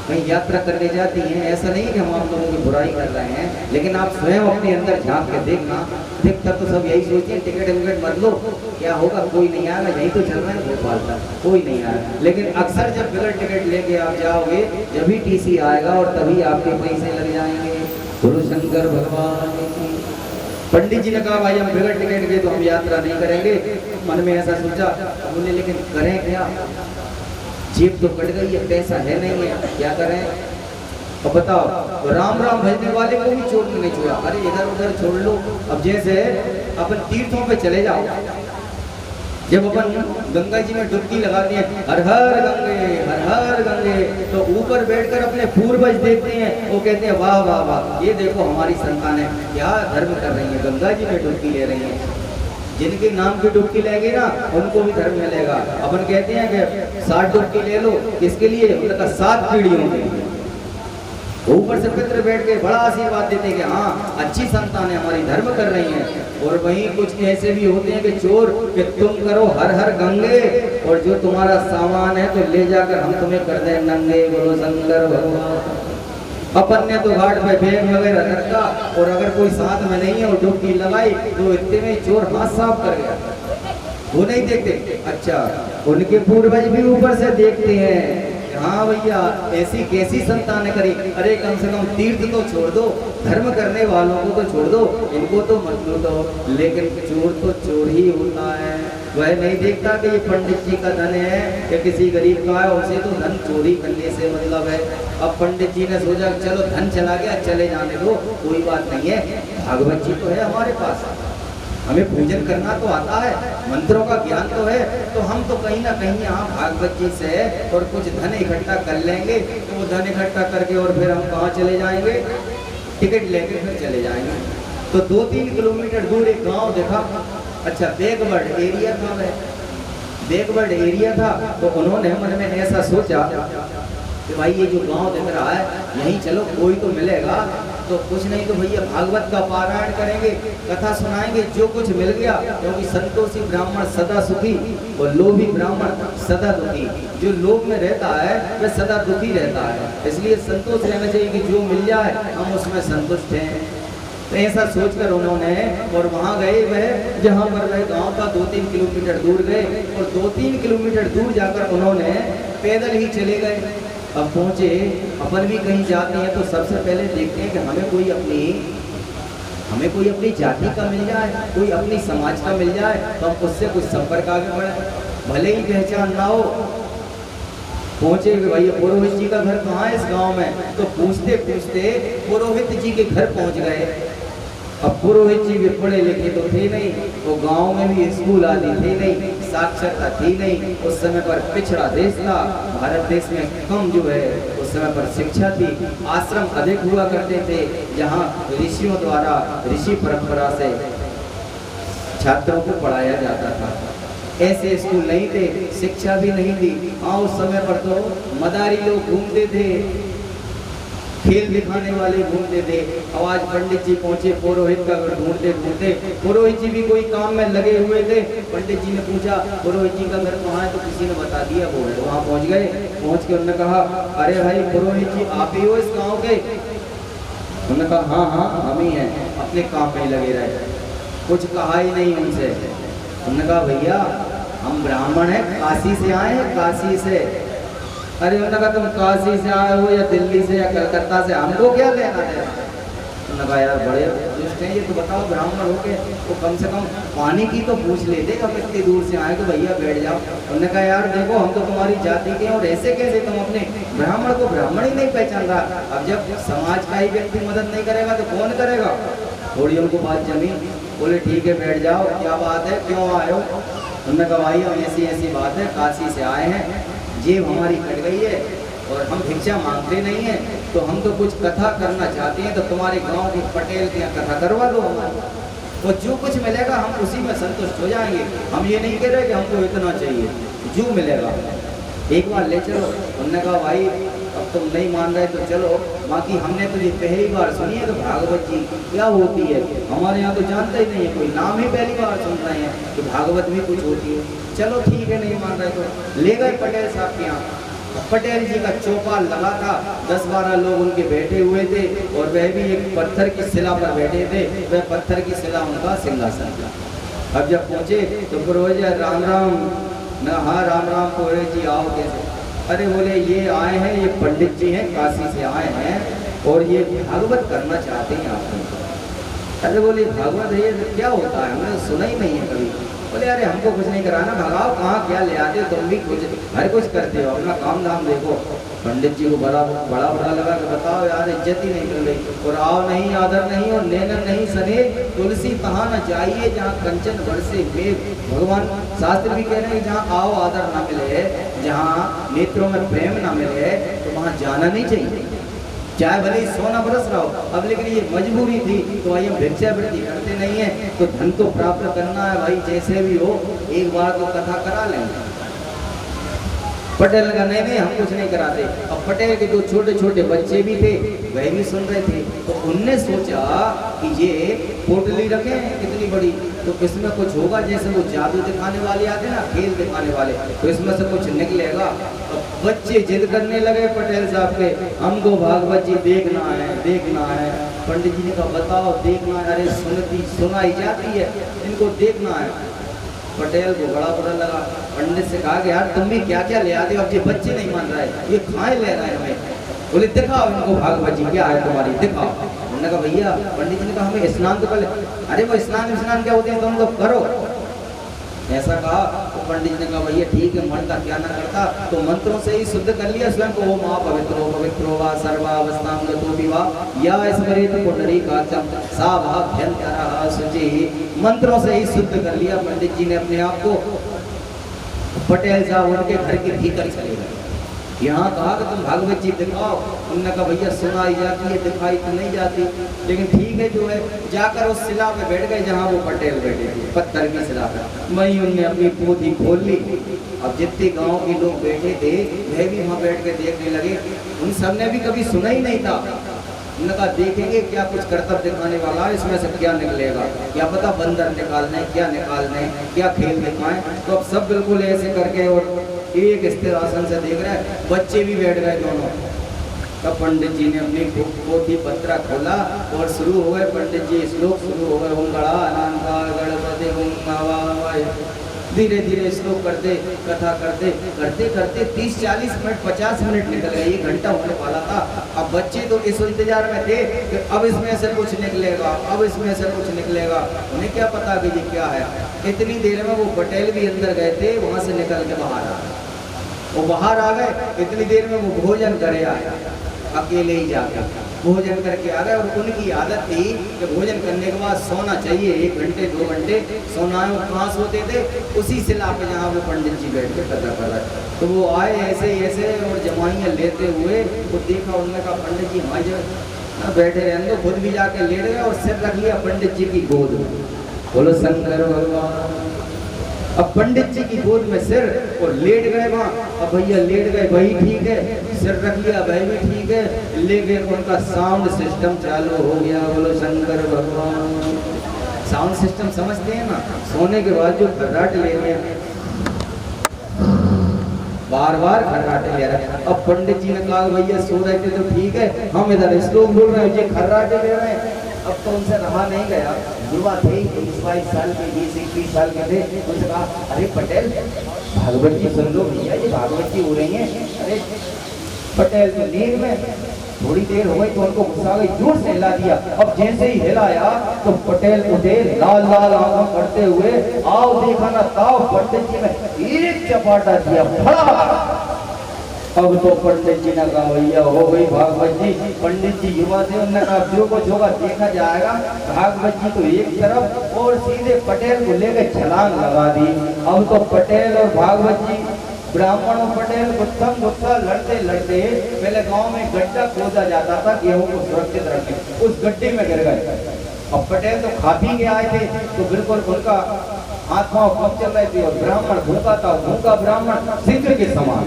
[SPEAKER 1] कहीं यात्रा करने जाती हैं, ऐसा नहीं है कि हम आप लोगों की बुराई कर रहे हैं, लेकिन आप स्वयं अपने अंदर झांक के देखना। अधिकतर तो सब यही सोचते हैं टिकट विकट मत लो, क्या होगा, कोई नहीं आएगा, यही तो चल रहा है भोपाल का, कोई नहीं आएगा। लेकिन अक्सर जब बगैर टिकट लेके आप जाओगे, जब भी टीसी आएगा और तभी आपके पैसे लग जाएंगे। गुरु शंकर भगवान की। पंडित जी ने कहा भाई हम बगैर टिकट के तो हम यात्रा नहीं करेंगे। मन में ऐसा सोचा, बोले लेकिन करें क्या, जेब तो कट गई है, पैसा है नहीं है, क्या करें। अब बताओ, तो राम राम भजने वाले को भी छोड़ नहीं छोड़ा, अरे इधर उधर छोड़ लो। अब जैसे अपन तीर्थों पे चले जाओ, जब अपन गंगा जी में डुबकी लगाते हैं, हर हर गंगे, तो ऊपर बैठकर अपने पूर्वज देखते हैं, वो कहते हैं वाह वाह वाह, ये देखो हमारी संतानें क्या धर्म कर रही है, गंगा जी में डुबकी ले रही है। जिनके नाम की डुबकी लेंगे ना, उनको भी धर्म मिलेगा। अपन कहते हैं कि 60 डुबकी ले लो, किसके लिए, उनका 7 पीढ़ियों के लिए। ऊपर से पितर बैठ के बड़ा आशीर्वाद देते हैं कि हाँ अच्छी संतानें हमारी धर्म कर रही हैं। और वहीं कुछ ऐसे भी होते हैं कि चोर, कि तुम करो हर हर गंगे, और जो तुम्हारा सामान है तो ले जाकर हम तुम्हें कर दें नंगे। बोलो शंकर भगवान। अपन ने तो घाट पे बैग वगैरह रखा, और अगर कोई साथ में नहीं है और डुबकी लगाई तो इतने में चोर हाथ साफ कर गया। वो नहीं देखते, अच्छा उनके पूर्वज भी ऊपर से देखते हैं, हाँ भैया ऐसी कैसी संतानें करी, अरे कम से कम तीर्थ तो छोड़ दो, धर्म करने वालों को तो छोड़ दो, इनको तो मत दो। लेकिन चोर तो चोर ही होता है, वह नहीं देखता कि ये पंडित जी का धन है या किसी गरीब का है, उसे तो धन चोरी करने से मतलब है। अब पंडित जी ने सोचा चलो धन चला गया, चले जाने दो, कोई बात नहीं है, भागवत जी तो है हमारे पास, हमें पूजन करना तो आता है, मंत्रों का ज्ञान तो है, तो हम तो कहीं ना कहीं यहाँ भागवत जी से और कुछ धन इकट्ठा कर लेंगे। तो वो धन इकट्ठा करके और फिर हम कहाँ चले जाएंगे, टिकट लेके फिर चले जाएंगे। तो 2-3 किलोमीटर दूर एक गांव देखा, अच्छा बैकवर्ड एरिया था, वह बैकवर्ड एरिया था। तो उन्होंने मन में ऐसा सोचा कि भाई ये जो गांव दिख रहा है, यहीं चलो कोई तो मिलेगा, तो कुछ नहीं तो भैया भागवत का पारायण करेंगे, कथा सुनाएंगे, जो कुछ मिल गया। क्योंकि संतोषी ब्राह्मण सदा सुखी और लोभी ब्राह्मण सदा दुखी। जो लोभ में रहता है वह सदा दुखी रहता है, इसलिए संतोष रहना चाहिए कि जो मिल जाए हम उसमें संतुष्ट हैं। तो ऐसा सोचकर उन्होंने और वहाँ गए, वह जहाँ पर वह गाँव था 2-3 किलोमीटर दूर गए, और 2-3 किलोमीटर दूर जाकर उन्होंने पैदल ही चले गए। अब पहुँचे, अपन भी कहीं जाते हैं तो सबसे पहले देखते हैं कि हमें कोई अपनी जाति का मिल जाए, कोई अपनी समाज का मिल जाए, तो हम उससे कुछ संपर्क आगे बढ़े, भले ही पहचान ना हो। पहुँचे कि भैया पुरोहित जी का घर कहाँ है इस गांव में, तो पूछते पूछते पुरोहित जी के घर पहुँच गए। अब पुरोहित जी भी पढ़े लिखे तो थे नहीं, वो गांव में भी स्कूल आदि थे नहीं, साक्षरता थी नहीं, उस समय पर पिछड़ा देश था, भारत देश में कम जो है उस समय पर शिक्षा थी, आश्रम अधिक हुआ करते थे, जहाँ ऋषियों द्वारा ऋषि परंपरा से छात्रों को पढ़ाया जाता था। ऐसे स्कूल नहीं थे, शिक्षा भी नहीं थी। हाँ उस समय पर तो मदारी लोग घूमते थे, खेल दिखाने वाले घूमते थे। अब आज पंडित जी पहुंचे पुरोहित का घर ढूंढते ढूंढते, पुरोहित जी भी कोई काम में लगे हुए थे। पंडित जी ने पूछा पुरोहित जी का घर कहाँ है, तो किसी ने बता दिया वो है। वहाँ पहुँच गए, पहुँच के उन्होंने कहा अरे भाई पुरोहित जी आप ही हो इस गाँव के? उन्होंने कहा हाँ हाँ हम ही हैं, अपने काम में लगे रहे, कुछ कहा ही नहीं उनसे। उन्होंने कहा भैया हम ब्राह्मण हैं, काशी से आए हैं, काशी से। अरे उन्होंने कहा तुम काशी से आए हो या दिल्ली से या कलकत्ता से, हमको क्या लेना है? उन्होंने कहा यार बड़े दुष्ट हैं ये, तो बताओ ब्राह्मण हो के तो कम से कम पानी की तो पूछ लेते, हम इतनी दूर से आए तो भैया बैठ जाओ। उन्होंने कहा यार देखो हम तो तुम्हारी जाति के हैं, और ऐसे कैसे तुम अपने ब्राह्मण को ब्राह्मण ही नहीं पहचान रहा? अब जब समाज का ही व्यक्ति मदद नहीं करेगा तो कौन करेगा? थोड़ी उनको बात जमी, बोले ठीक है बैठ जाओ, क्या बात है, क्यों आए हो? उन्होंने कहा भाई हम ऐसी बात है, काशी से आए हैं, जेब हमारी कट गई है और हम भिक्षा मांगते नहीं हैं, तो हम तो कुछ कथा करना चाहते हैं, तो तुम्हारे गांव के पटेल के यहाँ कथा करवा दो हमारी, और जो कुछ मिलेगा हम उसी में संतुष्ट हो जाएंगे। हम ये नहीं कह रहे कि हमको इतना चाहिए, जो मिलेगा एक बार ले चलो। उन्होंने कहा भाई अब तुम नहीं मान रहे तो चलो, बाकी हमने तो ये पहली बार सुनी है तो भागवत जी क्या होती है, हमारे यहाँ तो जानते ही नहीं है, कोई नाम ही पहली बार सुन रहे हैं कि भागवत भी कुछ होती है। चलो ठीक है नहीं मान रहे तो ले गए पटेल साहब के यहाँ। पटेल जी का चौपाल लगा था, 10-12 लोग उनके बैठे हुए थे और वह भी एक पत्थर की शिला पर बैठे थे। वह पत्थर की शिला उनका सिंहासन था। अब जब पहुंचे तो पुरोहित राम राम न, हाँ राम राम पुरोहित जी आओ कैसे? अरे बोले ये आए हैं, ये पंडित जी हैं, काशी से आए हैं और ये भागवत करना चाहते हैं आपको। अरे बोले भागवत है ये क्या होता है, हमने सुना ही नहीं है कभी। बोले अरे हमको कुछ नहीं कराना, भगाओ, कहाँ क्या ले आते हो तुम भी, कुछ हर कुछ करते हो, अपना काम धाम देखो। पंडित जी को बड़ा लगा कि बताओ यार इज्जत ही नहीं मिल रही, और आओ नहीं, आदर नहीं, और नैनन नहीं सने, तुलसी तहाँ न जाइए जहाँ कंचन बरसे मेघ। भगवान शास्त्र भी कह रहे हैं जहाँ आओ आदर ना मिले, जहाँ नेत्रों में प्रेम ना मिले, तो वहाँ जाना नहीं चाहिए, चाहे भले ही सोना बरस रहा हो। अब लेकिन ये मजबूरी थी, तो भाई हम भिक्षावृत्ति करते नहीं है, तो धन तो प्राप्त करना है भाई, जैसे भी हो एक बार तो कथा करा लेंगे। पटेल का नहीं हम कुछ नहीं कराते। अब पटेल के जो छोटे छोटे बच्चे भी थे वह भी सुन रहे थे, तो उनने सोचा कि ये पोटली रखे कितनी बड़ी, तो इसमें कुछ होगा, जैसे वो जादू दिखाने वाले आते ना, खेल दिखाने वाले, तो इसमें से कुछ निकलेगा। तो बच्चे जिद करने लगे पटेल साहब के, हमको भागवत जी देखना है, देखना है। पंडित जी ने कहा बताओ देखना है, अरे सुनाई जाती है, इनको देखना है। पटेल को बड़ा बुरा लगा। पंडित से कहा कि यार तुम भी क्या क्या ले आते हो, अब ये बच्चे नहीं मान रहे, ये खाए ले रहे हैं हमें। बोले दिखाओ इनको भागवत जी क्या है तुम्हारी, दिखाओ। उन्होंने कहा भैया, पंडित जी ने कहा हमें स्नान तो कर। अरे वो स्नान क्या होते हैं, तुम लोग करो, ऐसा कहा। तो पंडित ने कहा भैया ठीक है, मन का क्या ना करता, तो मंत्रों से ही शुद्ध कर लिया स्वयं को। ओम पवित्रो वा सर्वावस्थां गतो विवा या स्मरेत पुंडरीकाक्षं सा भाभ्यंतरः शुचि। मंत्रों से ही शुद्ध कर लिया पंडित जी ने अपने आप को। पटेल साहब उनके घर के भीतर चले गए। यहाँ कहा कि तुम भागवत जी दिखाओ। उन्होंने कहा भैया सुनाई जाती है, दिखाई तो नहीं जाती, लेकिन ठीक है जो है। जाकर उस शिला पे बैठ गए जहाँ वो पटेल बैठे थे, पत्थर की शिला पे। वहीं उनने अपनी पोथी खोल ली। अब जितने गांव के लोग बैठे थे वह भी वहाँ बैठ के देखने लगे। उन सब ने भी कभी सुना ही नहीं था। उन्होंने कहा देखेंगे क्या कुछ कर्तव्य दिखाने वाला है, इसमें से क्या निकलेगा, क्या पता बंदर निकालने, क्या निकालने, क्या खेल दिखाएं। तो अब सब बिल्कुल ऐसे करके और एक स्थिर आसन से देख रहे हैं। बच्चे भी बैठ गए दोनों। तब पंडित जी ने अपनी पोथी पत्रा खोला और शुरू हो गए पंडित जी, श्लोक शुरू हो गए। ओम गणपति धीरे धीरे श्लोक करते, कथा करते करते करते 30-40 मिनट 50 मिनट निकल गए, 1 घंटा होने वाला था। अब बच्चे तो इस इंतजार में थे कि अब इसमें से कुछ निकलेगा, अब इसमें से कुछ निकलेगा। उन्हें क्या पता कि ये क्या है। इतनी देर में वो पटेल भी अंदर गए थे, वहां से निकल के बाहर आ गए। वो बाहर आ गए, इतनी देर में वो भोजन करे आए, अकेले ही जाकर भोजन करके आ गए। और उनकी आदत थी कि भोजन करने के बाद सोना चाहिए, 1 घंटे 2 घंटे सोना है। वो कहाँ सोते थे, उसी शिला पे जहाँ वो पंडित जी बैठ के कथा कर रहे। तो वो आए ऐसे ऐसे और जमाइयाँ लेते हुए, वो देखा, उन्होंने कहा पंडित जी वहाँ जो बैठे रहने दो। खुद भी जाके लेट गए और सिर रख लिया पंडित जी की गोद में। बोलो शंकर भगवान। अब पंडित जी की गोद में सिर और लेट गए वहाँ। अब भैया लेट गए, वही ठीक है, सिर रख लिया वही भी ठीक है, लेकिन उनका साउंड सिस्टम चालू हो गया। बोलो शंकर भगवान। साउंड सिस्टम समझते हैं ना, सोने के बाद जो खर्राटे ले रहे हैं, बार बार खर्राटे ले रहे हैं। अब पंडित जी ने कहा भैया सो रहे थे तो ठीक है, हम इधर श्लोक बोल रहे हैं, ये खर्राटे ले रहे हैं। अब तो उनसे रहा नहीं गया। युवा थे, 22 साल के, 20-21 साल के थे। उनसे कहा अरे पटेल भागवत जी सुन लो भैया, ये भागवत जी हो रही है। अरे पटेल तो नींद में, थोड़ी देर हो गई तो उनको गुस्सा आ गई, जोर से हिला दिया। अब जैसे ही हिलाया तो पटेल उठे, लाल लाल आंखों करते हुए, आओ देखा ना ताओ। पंडित जी ने एक चपाटा दिया, फड़ा। अब तो पंडित जी ने कहा भैया हो गई भागवत जी। पंडित जी युवा थे, उन्होंने कहा जो कुछ होगा देखा जाएगा। भागवत जी तो एक तरफ और सीधे पटेल को लेकर छलांग लगा दी। अब तो पटेल और भागवत जी, ब्राह्मण और पटेल गुत्था लड़ते लड़ते पहले गांव में गड्ढा खोदा जाता था गेहूं को सुरक्षित रखने, उस गड्ढे में गिर गए। अब पटेल तो खा पी के आए थे, तो बिल्कुल उनका हाथ पांव कब चल रहे थे और ब्राह्मण भूखा था, भूखा ब्राह्मण सिंह के समान,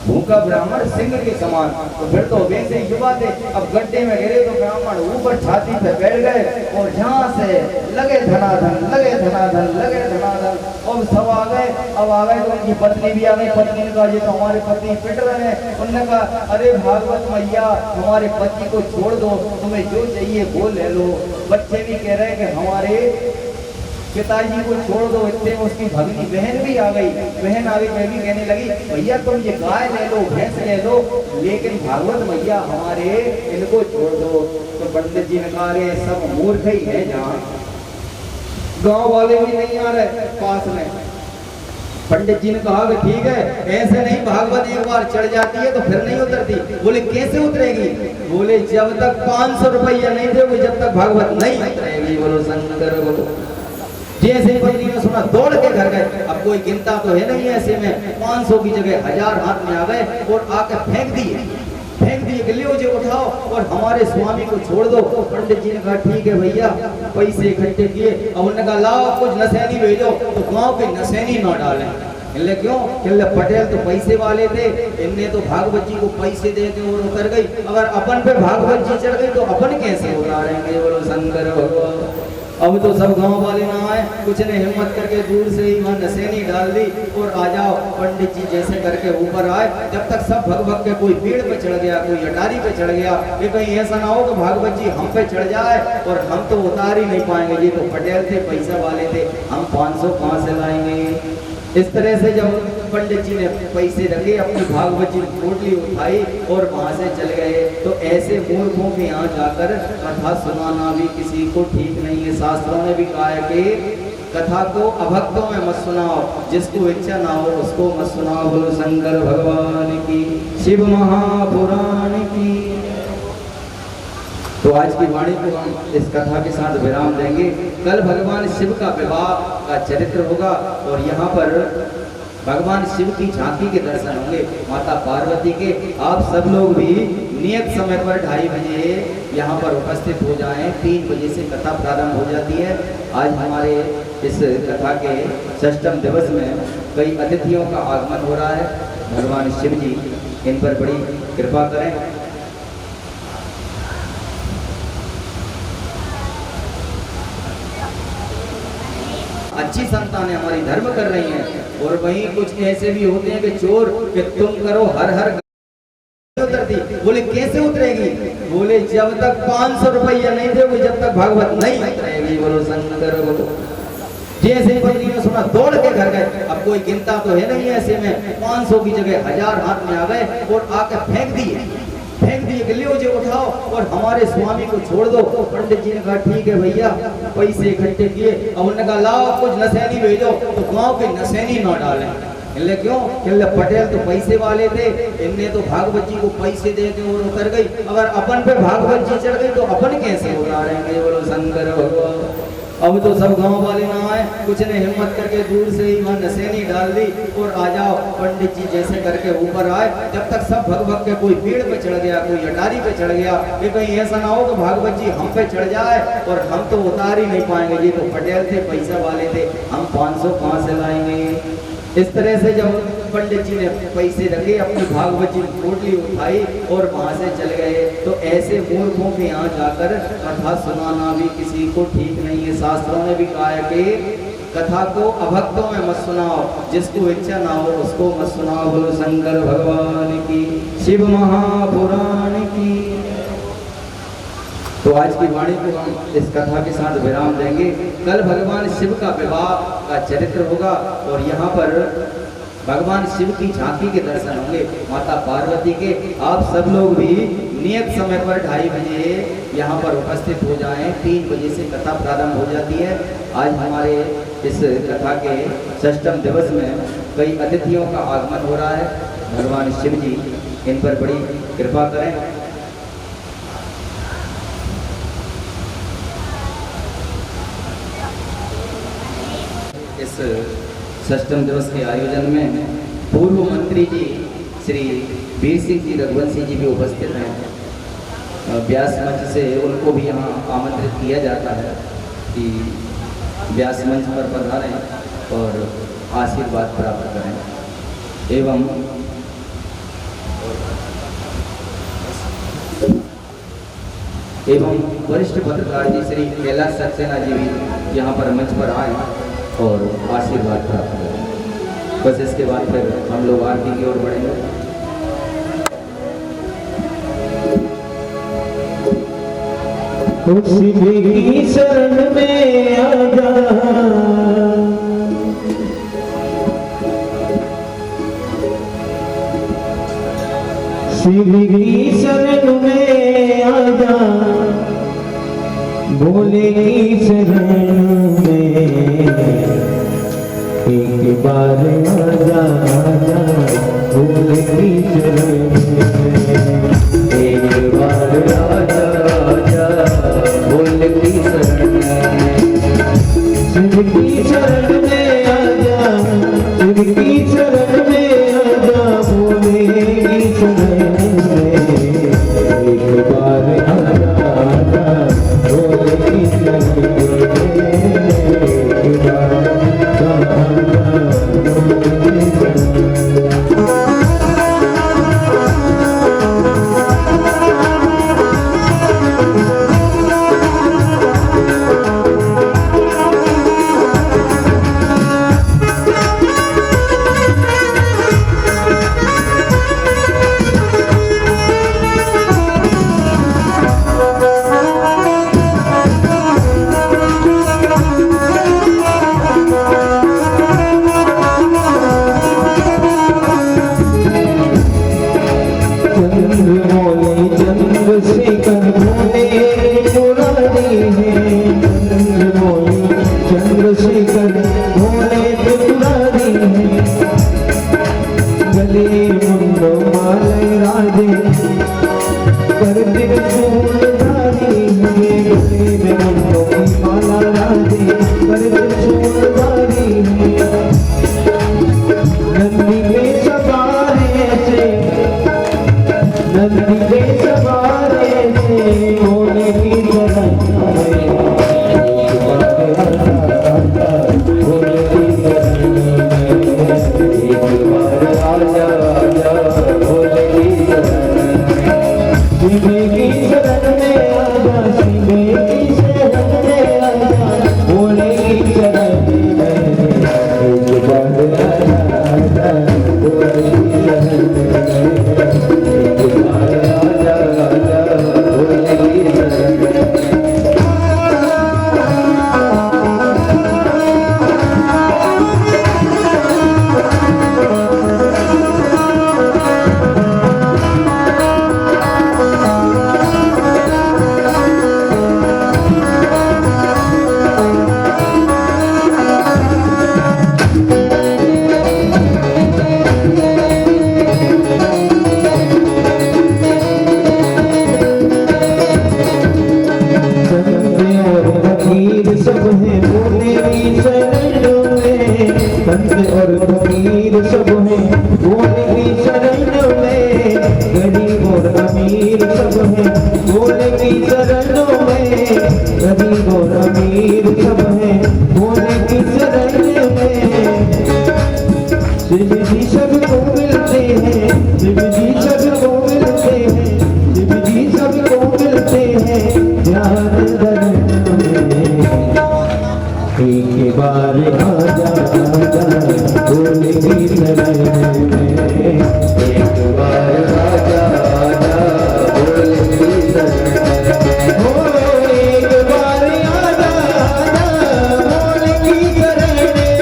[SPEAKER 1] भूखा ब्राह्मण सिंह के समान। तो फिर तो वैसे ही युवा थे, अब गड्ढे में गिरे तो ब्राह्मण ऊपर छाती पे बैठ गए और जहाँ से लगे धनाधन, लगे धनाधन, लगे धनाधन। अब सब आ गए, अब आ गए तो उनकी पत्नी भी आ गई। पत्नी ने कहा ये तो हमारे पति पिट रहे हैं। उन्होंने कहा अरे भागवत मैया हमारे पति को छोड़ दो, तुम्हें जो चाहिए वो ले लो। बच्चे भी कह रहे हैं कि हमारे पिताजी को छोड़ दो। इतने में उसकी भगनी बहन भी आ गई। बहन आ गई, मैं भी कहने लगी भैया तुम ये गाय ले लो, भैंस ले लो, लेकिन भागवत मैया हमारे इनको छोड़ दो। तो पंडित जी ने कहा अरे सब मूर्ख ही है, जहाँ गांव वाले भी नहीं आ रहे पास में। पंडित जी ने कहा कि ठीक है, ऐसे नहीं, भागवत एक बार चढ़ जाती है तो फिर नहीं उतरती। बोले कैसे उतरेगी? बोले जब तक 500 रुपया नहीं दोगे जब तक भागवत नहीं उतरेगी। बोलो शंकर बोलो। जैसे ही पत्नी ने सुना दौड़ के घर गए। अब कोई गिनता तो है नहीं, ऐसे में 500 की जगह 1000 हाथ में आ गए और आके फेंक दिए कि लियो जी उठाओ और हमारे स्वामी को छोड़ दो। पंडित जी ने कहा ठीक है भैया, पैसे इकट्ठे किए। अब उन्होंने कहा लाओ कुछ नसैनी भेजो। तो गांव के नसैनी न डालें। इनले क्यों? इनले पटेल तो पैसे वाले थे, इनने तो भागवत जी को पैसे दे के और उतर गई। अगर अपन पे भागवत जी चढ़ गई तो अपन कैसे उतारेंगे? बोलो शंकर भगवान। अब तो सब गांव वाले ना आए, कुछ ने हिम्मत करके दूर से ही वहां नसैनी डाल दी और आ जाओ। पंडित जी जैसे करके ऊपर आए, जब तक सब भग भग के कोई पेड़ पे चढ़ गया, कोई अटारी पे चढ़ गया कि कहीं ऐसा ना हो कि भागवत जी हम पे चढ़ जाए और हम तो उतार ही नहीं पाएंगे। ये तो पटेल थे, पैसा वाले थे, हम 500 कहाँ से लाएंगे? इस तरह से जब पंडित जी ने पैसे रखे, अपनी भागवत जी पोटली उठाई और वहां से चल गए। तो ऐसे मूर्खों के यहाँ जाकर कथा सुनाना भी किसी को ठीक नहीं है। शास्त्रों ने भी कहा है कि कथा को अभक्तों में मत सुनाओ, जिसको इच्छा ना हो उसको मत सुनाओ। बोलो शंकर भगवान की, शिव महापुराण की। तो आज की वाणी को हम इस कथा के साथ विराम देंगे। कल भगवान शिव का विवाह का चरित्र होगा और यहाँ पर भगवान शिव की झांकी के दर्शन होंगे माता पार्वती के। आप सब लोग भी नियत समय पर 2:30 बजे यहाँ पर उपस्थित हो जाएं। 3 बजे से कथा प्रारंभ हो जाती है। आज हमारे इस कथा के 6ठम दिवस में कई अतिथियों का आगमन हो रहा है। भगवान शिव जी इन पर बड़ी कृपा करें। अच्छी संतानें हमारी धर्म कर रही हैं और वहीं कुछ ऐसे भी होते हैं कि चोर कि तुम करो हर हर उतरती। बोले कैसे उतरेगी? बोले जब तक 500 रुपया नहीं दोगे जब तक भागवत नहीं उतरेगी। बोलो शंकर बोलो। जैसे ही पत्नी ने सुना दौड़ के घर गए। अब कोई गिनता तो है नहीं, ऐसे में 500 की जगह 1000 हाथ में आ गए और आके फेंक दिए कि लियो जी उठाओ और हमारे स्वामी को छोड़ दो। पंडित जी ने कहा ठीक है भैया, पैसे इकट्ठे किए। अब उन्होंने कहा लाओ कुछ नसैनी भेजो। तो गांव के नसैनी न डालें। इनले क्यों? इनले पटेल तो पैसे वाले थे, इनने तो भागवत जी को पैसे दे के और उतर गई। अगर अपन पे भागवत जी चढ़ गई तो अपन कैसे उतारेंगे? बोलो शंकर भगवान। अब तो सब गांव वाले ना आए, कुछ ने हिम्मत करके दूर से ही वहां नसैनी डाल दी और आ जाओ। पंडित जी जैसे करके ऊपर आए, जब तक सब भग भग के कोई पेड़ पे चढ़ गया, कोई अटारी पे चढ़ गया कि कहीं ऐसा ना हो कि भागवत जी हम पे चढ़ जाए और हम तो उतार ही नहीं पाएंगे। ये तो पटेल थे, पैसा वाले थे, हम 500 कहाँ से लाएंगे? इस तरह से जब पंडित जी ने पैसे रखे, अपनी भागवत जी पोटली उठाई और वहां से चल गए। तो ऐसे मूर्खों के यहाँ जाकर कथा सुनाना भी किसी को ठीक नहीं है। शास्त्रों ने भी कहा है कि कथा को अभक्तों में मत सुनाओ, जिसको इच्छा ना हो उसको मत सुनाओ। बोलो शंकर भगवान की, शिव महापुराण की। तो आज की वाणी को हम इस कथा के साथ विराम देंगे। कल भगवान शिव का विवाह का चरित्र होगा और यहाँ पर भगवान शिव की झांकी के दर्शन होंगे माता पार्वती के। आप सब लोग भी नियत समय पर 2:30 बजे यहाँ पर उपस्थित हो जाएं। 3 बजे से कथा प्रारंभ हो जाती है। आज हमारे इस कथा के 6ठम दिवस में कई अतिथियों का आगमन हो रहा है। भगवान शिव जी इन पर बड़ी कृपा करें। इस 6ठम दिवस के आयोजन में पूर्व मंत्री जी श्री वीर सिंह जी रघुवंशी जी भी उपस्थित हैं। व्यास मंच से उनको भी यहाँ आमंत्रित किया जाता है कि व्यास मंच पर पधारें और आशीर्वाद प्राप्त करें। एवं वरिष्ठ पत्रकार जी श्री कैलाश सक्सेना जी भी यहाँ पर मंच पर आए और आशीर्वाद प्राप्त करें। बस इसके बाद फिर हम लोग आरती की ओर बढ़ेंगे।
[SPEAKER 2] शिव की शरण में आजा, शिव की शरण में आजा, भोले की शरण में एक बार आजा, आजा भोले की शरण में एक बार आजा, आजा भोले की शरण में। शिव की शरण में आजा, शिव की शरण में आजा, भोले की शरण में एक बार आजा, आजा भोले की शरण में एक बार आजा, आजा भोले की शरण में। चंद्रशेखर भोले त्रिपुरारी है, गले मुंडो माले राधे कर त्रिशूलधारी है, गले में मुंडो की माला राधे कर त्रिशूलधारी है। नंदी के सवारे से, नंदी के सवारे से भोले की शरण में और फकीर सब हैं भोले की शरण में, गरीब और अमीर सब हैं भोले की शरण में, गरीब और अमीर सब हैं भोले की शरण में। शिव जी सबको मिलते हैं, शिव जी सबको मिलते हैं, शिव जी सबको मिलते हैं ध्यान धरने में। एक बार आजा, आजा भोले की शरण में, एक बार आजा, आजा भोले की शरण में। हो एक बार आजा, आजा भोले की शरण में।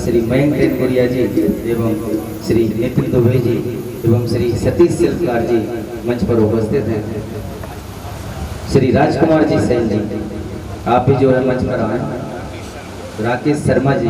[SPEAKER 1] श्री मयंक टेनपुरिया जी एवं श्री नितिन दुबे जी एवं श्री सतीश शिल्पकार जी मंच पर उपस्थित हैं। श्री राजकुमार जी सैन जी आप भी जो है मंच पर आए। राकेश शर्मा जी,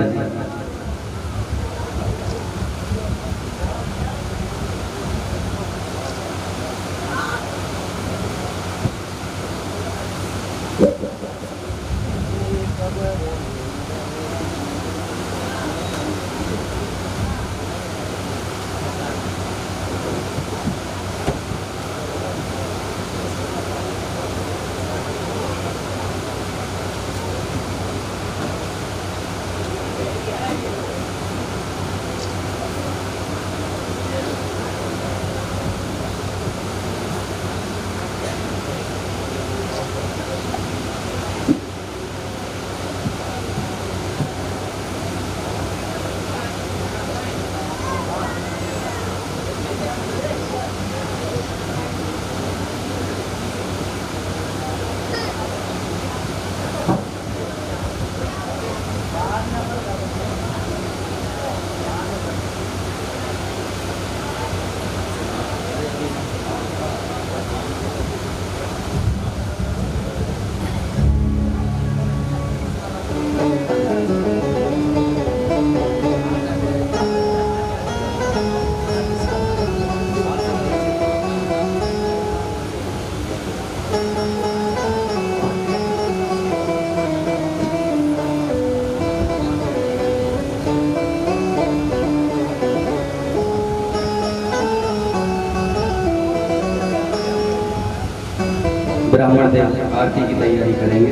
[SPEAKER 1] ब्राह्मण देव आरती की तैयारी करेंगे।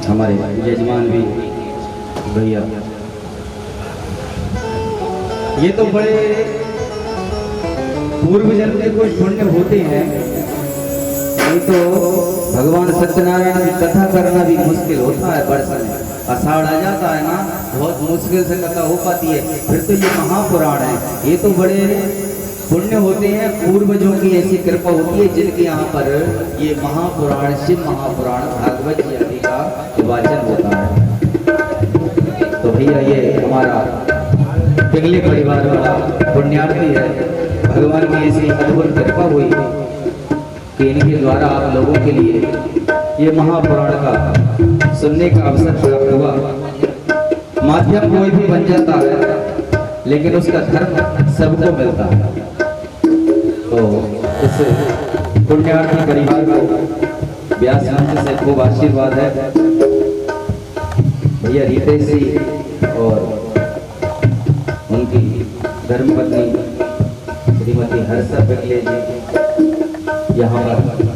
[SPEAKER 1] हमारे यजमान भी भैया, ये तो बड़े पूर्व जन्म के कुछ पुण्य होते हैं। नहीं तो भगवान सत्यनारायण की कथा करना भी मुश्किल होता है। वर्ष में आषाढ़ आ जाता है ना, बहुत मुश्किल से कथा हो पाती है। फिर तो ये महापुराण है। ये तो बड़े पुण्य होते हैं, पूर्वजों की ऐसी कृपा होती है जिनके यहाँ पर ये महापुराण, शिव महापुराण, भागवत जी आदि का वाचन होता है। तो भैया ये हमारा पिंगली परिवार वाला पुण्यार्थी है। भगवान की ऐसी अद्भुत कृपा हुई कि इनके द्वारा आप लोगों के लिए ये महापुराण का सुनने का अवसर प्राप्त हुआ। माध्यम कोई भी बन जाता है लेकिन उसका धर्म सबको मिलता है। तो इस पुण्यार्थी परिवार को व्यास मंच से खूब आशीर्वाद है। भैया रितेश जी और उनकी धर्मपत्नी श्रीमती हर्षा पिंगले जी यहाँ पर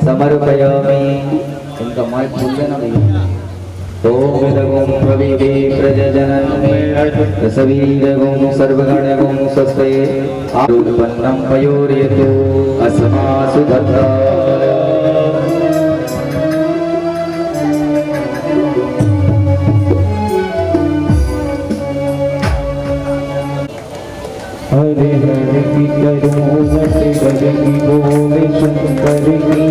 [SPEAKER 1] समर्पयामि। इनका माइक खोल देना भैया। ओम विदगुम प्रविदे प्रजनन सवीरगुम सर्वगणगुम स्वस्ते आरुपन्नम पयोर्यतो अस्मासु दत्ता।
[SPEAKER 2] हरे हरे की करो मत कर की बोले शंकर की